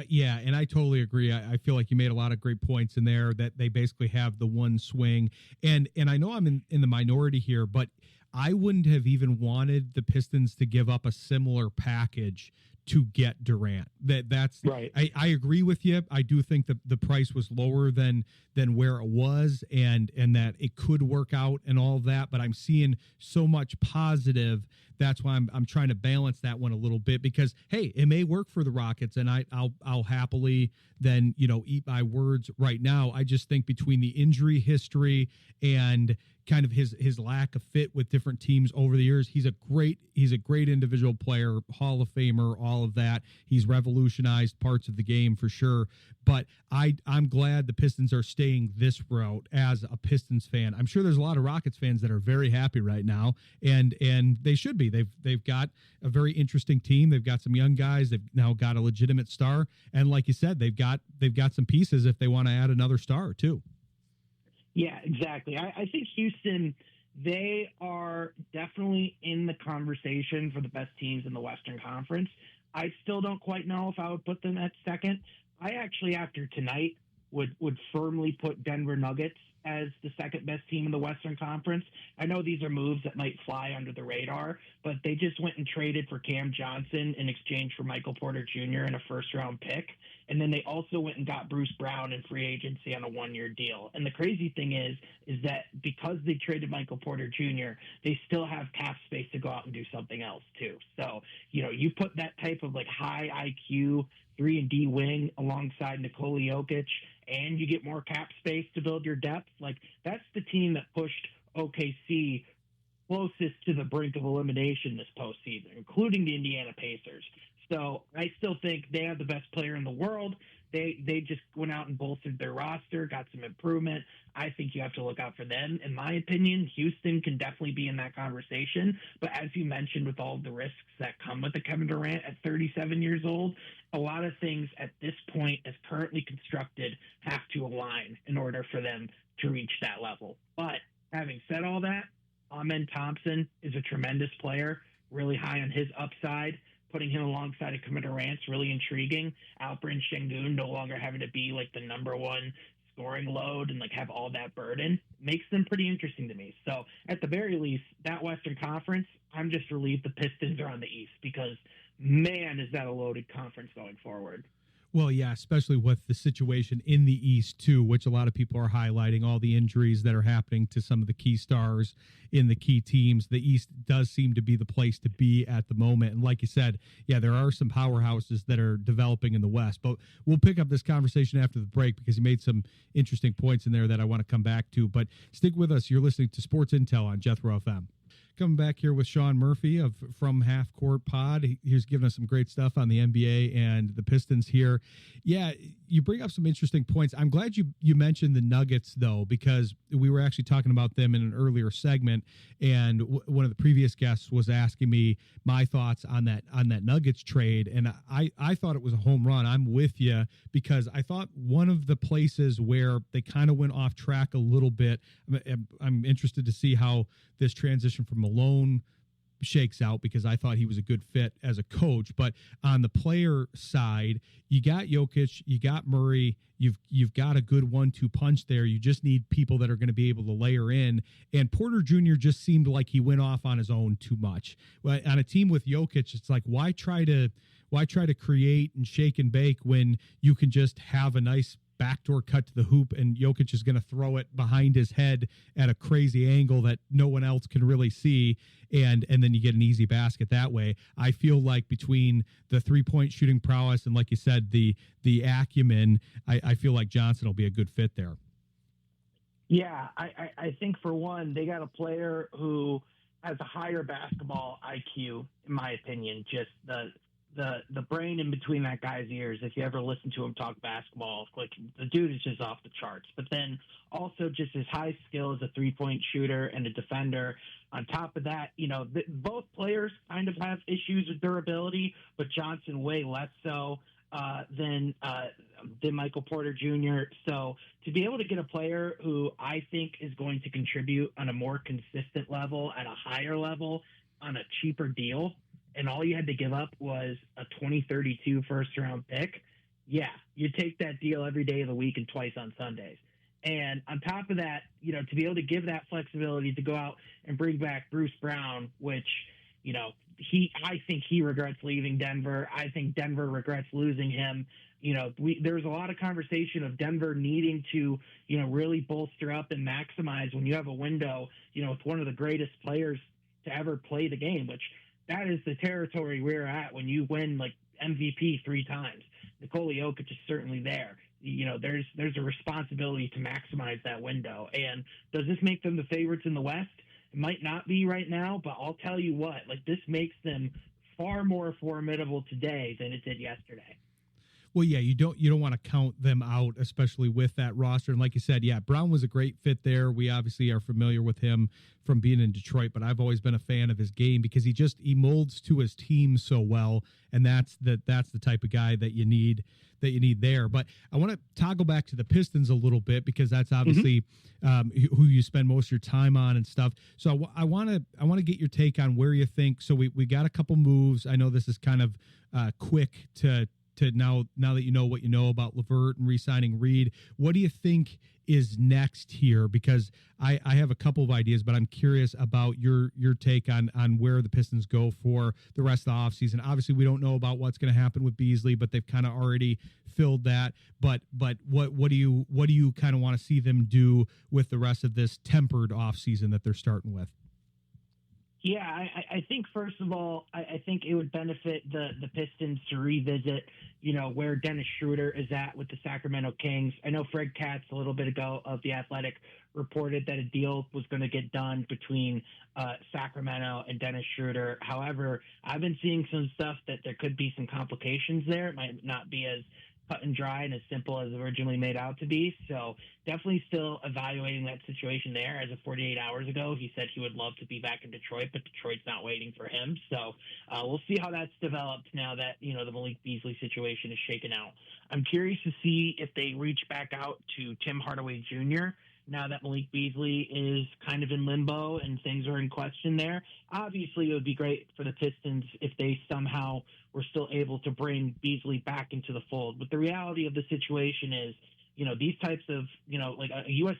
B: Yeah, and I totally agree. I feel like you made a lot of great points in there that they basically have the one swing. And I know I'm in the minority here, but I wouldn't have even wanted the Pistons to give up a similar package to get Durant. That's
G: right.
B: I agree with you. I do think the price was lower than where it was, and that it could work out and all of that. But I'm seeing so much positive. That's why I'm trying to balance that one a little bit, because hey, it may work for the Rockets, and I'll happily then eat my words right now. I just think between the injury history and kind of his lack of fit with different teams over the years, he's a great individual player, Hall of Famer, all of that. He's revolutionized parts of the game for sure. But I'm glad the Pistons are staying this route as a Pistons fan. I'm sure there's a lot of Rockets fans that are very happy right now, and they should be. They've got a very interesting team. They've got some young guys. They've now got a legitimate star, and like you said, they've got some pieces if they want to add another star too.
G: Yeah, exactly. I think Houston, they are definitely in the conversation for the best teams in the Western Conference. I still don't quite know if I would put them at second. I actually, after tonight, would firmly put Denver Nuggets as the second best team in the Western Conference. I know these are moves that might fly under the radar, but they just went and traded for Cam Johnson in exchange for Michael Porter Jr. and a first-round pick. And then they also went and got Bruce Brown in free agency on a 1-year deal. And the crazy thing is that because they traded Michael Porter Jr., they still have cap space to go out and do something else too. So, you put that type of like high IQ 3-and-D wing alongside Nikola Jokic, and you get more cap space to build your depth. Like, that's the team that pushed OKC closest to the brink of elimination this postseason, including the Indiana Pacers. So I still think they have the best player in the world. They just went out and bolstered their roster, got some improvement. I think you have to look out for them. In my opinion, Houston can definitely be in that conversation. But as you mentioned, with all the risks that come with the Kevin Durant at 37 years old, a lot of things at this point, as currently constructed, have to align in order for them to reach that level. But having said all that, Amen Thompson is a tremendous player, really high on his upside. Putting him alongside of Kevin Durant's really intriguing. Alperen Şengün no longer having to be like the number one scoring load and like have all that burden makes them pretty interesting to me. So at the very least, that Western Conference, I'm just relieved the Pistons are on the East because, man, is that a loaded conference going forward.
B: Well, yeah, especially with the situation in the East, too, which a lot of people are highlighting, all the injuries that are happening to some of the key stars in the key teams. The East does seem to be the place to be at the moment. And like you said, yeah, there are some powerhouses that are developing in the West. But we'll pick up this conversation after the break because you made some interesting points in there that I want to come back to. But stick with us. You're listening to Sports Intel on Jethro FM. Coming back here with Sean Murphy of From Half Court Pod. He's giving us some great stuff on the NBA and the Pistons here. Yeah, you bring up some interesting points. I'm glad you mentioned the Nuggets, though, because we were actually talking about them in an earlier segment, and one of the previous guests was asking me my thoughts on that Nuggets trade, and I thought it was a home run. I'm with you because I thought one of the places where they kind of went off track a little bit, I'm interested to see how this transition from Malone shakes out because I thought he was a good fit as a coach. But on the player side, you got Jokic, you got Murray, you've got a good 1-2 punch there. You just need people that are going to be able to layer in. And Porter Jr. just seemed like he went off on his own too much. Well, on a team with Jokic, it's like why try to create and shake and bake when you can just have a nice backdoor cut to the hoop and Jokic is going to throw it behind his head at a crazy angle that no one else can really see. And then you get an easy basket that way. I feel like between the 3-point shooting prowess and, like you said, the acumen, I feel like Johnson will be a good fit there.
G: Yeah, I think for one, they got a player who has a higher basketball IQ, in my opinion. Just the brain in between that guy's ears, if you ever listen to him talk basketball, like the dude is just off the charts. But then also just his high skill as a 3-point shooter and a defender. On top of that, both players kind of have issues with durability, but Johnson way less so than Michael Porter Jr. So to be able to get a player who I think is going to contribute on a more consistent level, at a higher level, on a cheaper deal, and all you had to give up was a 2032 first-round pick, yeah, you take that deal every day of the week and twice on Sundays. And on top of that, to be able to give that flexibility to go out and bring back Bruce Brown, which, I think he regrets leaving Denver. I think Denver regrets losing him. There was a lot of conversation of Denver needing to, really bolster up and maximize when you have a window, with one of the greatest players to ever play the game, which that is the territory we're at when you win like MVP 3 times. Nikola Jokic is certainly there. There's a responsibility to maximize that window. And does this make them the favorites in the West? It might not be right now, but I'll tell you what, this makes them far more formidable today than it did yesterday.
B: Well, yeah, you don't want to count them out, especially with that roster. And like you said, yeah, Brown was a great fit there. We obviously are familiar with him from being in Detroit, but I've always been a fan of his game because he molds to his team so well, and that's the type of guy that you need there. But I want to toggle back to the Pistons a little bit because that's obviously who you spend most of your time on and stuff. So I want to get your take on where you think. So we got a couple moves. I know this is kind of quick to now that you know what you know about LeVert and re-signing Reed. What do you think is next here? Because I have a couple of ideas, but I'm curious about your take on where the Pistons go for the rest of the offseason. Obviously, we don't know about what's going to happen with Beasley, but they've kind of already filled that. But what do you kind of want to see them do with the rest of this tempered offseason that they're starting with?
G: Yeah, I think first of all, I think it would benefit the Pistons to revisit, where Dennis Schroeder is at with the Sacramento Kings. I know Fred Katz a little bit ago of The Athletic reported that a deal was going to get done between Sacramento and Dennis Schroeder. However, I've been seeing some stuff that there could be some complications there. It might not be as cut and dry and as simple as originally made out to be. So definitely still evaluating that situation there. As of 48 hours ago, he said he would love to be back in Detroit, but Detroit's not waiting for him. So we'll see how that's developed now that, the Malik Beasley situation is shaken out. I'm curious to see if they reach back out to Tim Hardaway Jr. now that Malik Beasley is kind of in limbo and things are in question there. Obviously, it would be great for the Pistons if they somehow were still able to bring Beasley back into the fold. But the reality of the situation is, these types of, like a U.S.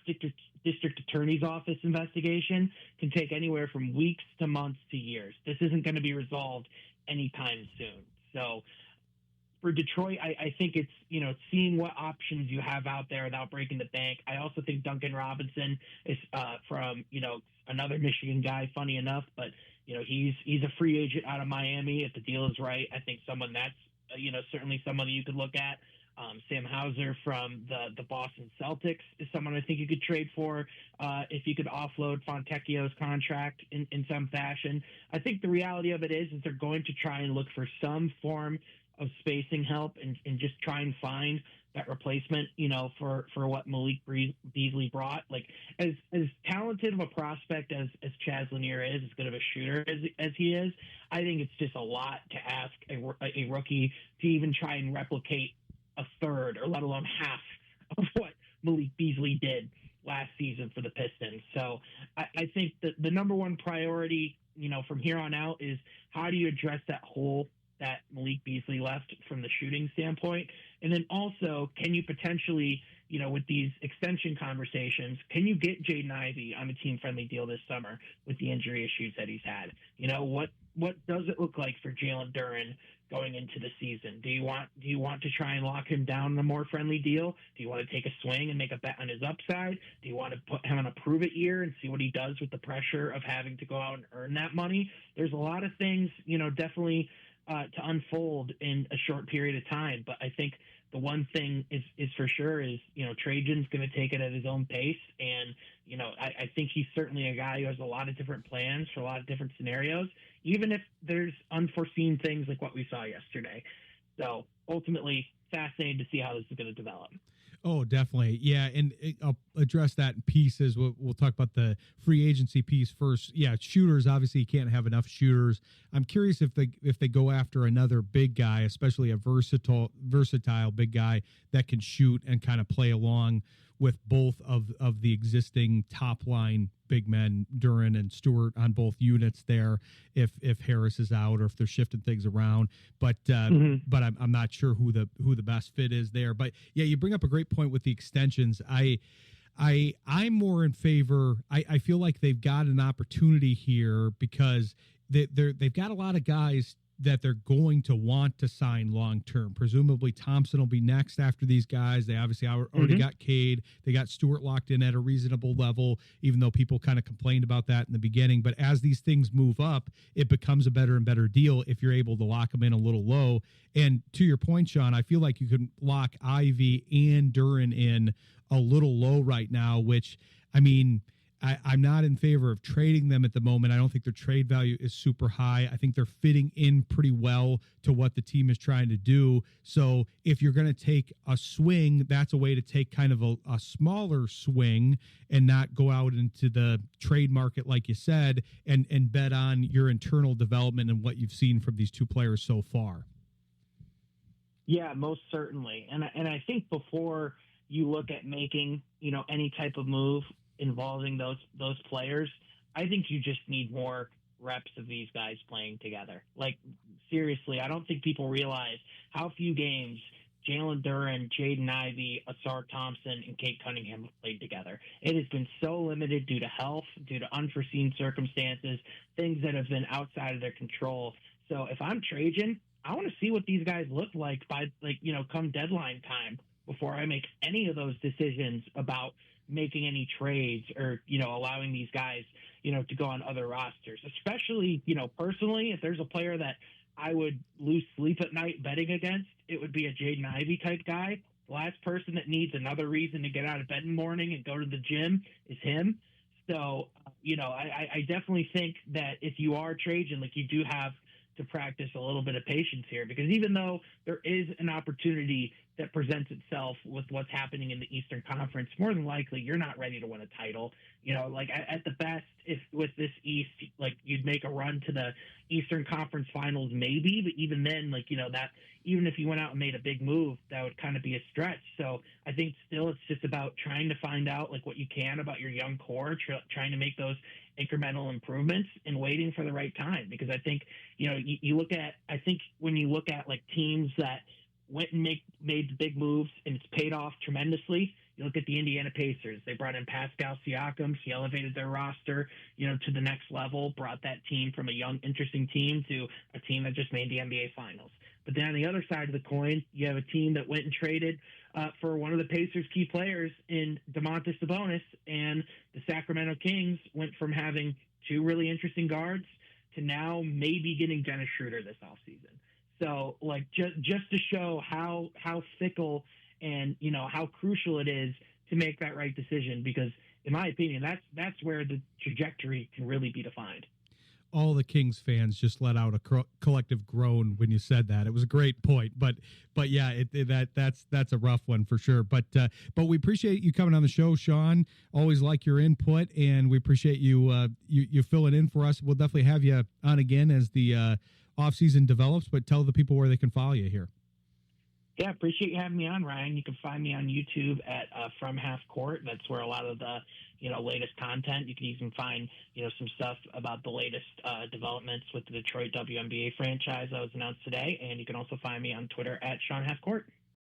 G: District Attorney's Office investigation can take anywhere from weeks to months to years. This isn't going to be resolved anytime soon. So for Detroit, I think it's, seeing what options you have out there without breaking the bank. I also think Duncan Robinson is from, another Michigan guy, funny enough, but, he's a free agent out of Miami. If the deal is right, I think someone that's, certainly someone that you could look at. Sam Hauser from the Boston Celtics is someone I think you could trade for if you could offload Fontecchio's contract in some fashion. I think the reality of it is they're going to try and look for some form of spacing help and just try and find that replacement, for what Malik Beasley brought. Like as talented of a prospect as Chaz Lanier is, as good of a shooter as he is, I think it's just a lot to ask a rookie to even try and replicate a third or let alone half of what Malik Beasley did last season for the Pistons. So I think that the number one priority, from here on out is how do you address that hole that Malik Beasley left from the shooting standpoint? And then also, can you potentially, with these extension conversations, can you get Jaden Ivey on a team-friendly deal this summer with the injury issues that he's had? What does it look like for Jalen Duren going into the season? Do you want to try and lock him down on a more friendly deal? Do you want to take a swing and make a bet on his upside? Do you want to put him on a prove-it year and see what he does with the pressure of having to go out and earn that money? There's a lot of things, definitely to unfold in a short period of time. But I think the one thing is for sure is, Trajan's going to take it at his own pace. And, I think he's certainly a guy who has a lot of different plans for a lot of different scenarios, even if there's unforeseen things like what we saw yesterday. So ultimately, fascinating to see how this is going to develop.
B: Oh, definitely. Yeah. And I'll address that in pieces. We'll talk about the free agency piece first. Yeah. Shooters, obviously you can't have enough shooters. I'm curious if they go after another big guy, especially a versatile big guy that can shoot and kind of play along with both of the existing top line big men, Duren and Stewart, on both units there. If Harris is out or if they're shifting things around, but I'm not sure who the best fit is there. But yeah, you bring up a great point with the extensions. I'm more in favor. I feel like they've got an opportunity here because they've got a lot of guys that they're going to want to sign long-term. Presumably Thompson will be next after these guys. They obviously already got Cade. They got Stewart locked in at a reasonable level, even though people kind of complained about that in the beginning. But as these things move up, it becomes a better and better deal if you're able to lock them in a little low. And to your point, Sean, I feel like you can lock Ivy and Duren in a little low right now, which, I mean, I'm not in favor of trading them at the moment. I don't think their trade value is super high. I think they're fitting in pretty well to what the team is trying to do. So if you're going to take a swing, that's a way to take kind of a smaller swing and not go out into the trade market, like you said, and bet on your internal development and what you've seen from these two players so far.
G: Yeah, most certainly. And I think before you look at making, any type of move involving those players, I think you just need more reps of these guys playing together. Like, seriously, I don't think people realize how few games Jalen Duren, Jaden Ivey, Asar Thompson, and Kate Cunningham have played together. It has been so limited due to health, due to unforeseen circumstances, things that have been outside of their control. So if I'm Trajan, I want to see what these guys look like by, come deadline time before I make any of those decisions about making any trades or, allowing these guys, to go on other rosters, especially, personally, if there's a player that I would lose sleep at night betting against, it would be a Jaden Ivey type guy. The last person that needs another reason to get out of bed in the morning and go to the gym is him. So, I definitely think that if you are Trajan, like, you do have to practice a little bit of patience here, because even though there is an opportunity that presents itself with what's happening in the Eastern Conference, more than likely you're not ready to win a title. Like, at the best, if with this East, like, you'd make a run to the Eastern Conference Finals, maybe, but even then, like, that even if you went out and made a big move, that would kind of be a stretch. So I think still it's just about trying to find out, like, what you can about your young core, trying to make those incremental improvements and waiting for the right time. Because I think, you look at, I think when you look at, like, teams that went and made the big moves and it's paid off tremendously, you look at the Indiana Pacers. They brought in Pascal Siakam. He elevated their roster, to the next level, brought that team from a young, interesting team to a team that just made the NBA Finals. But then on the other side of the coin, you have a team that went and traded for one of the Pacers' key players in Domantas Sabonis, and the Sacramento Kings went from having two really interesting guards to now maybe getting Dennis Schroeder this offseason. So, like, just to show how fickle and, how crucial it is to make that right decision, because in my opinion, that's where the trajectory can really be defined.
B: All the Kings fans just let out a collective groan when you said that. It was a great point, but yeah, that's a rough one for sure. But we appreciate you coming on the show, Sean. Always like your input, and we appreciate you filling in for us. We'll definitely have you on again as the off season develops. But tell the people where they can follow you here.
G: Yeah, appreciate you having me on, Ryan. You can find me on YouTube at From Half Court. That's where a lot of the latest content. You can even find some stuff about the latest developments with the Detroit WNBA franchise that was announced today. And you can also find me on Twitter at Sean Half Court.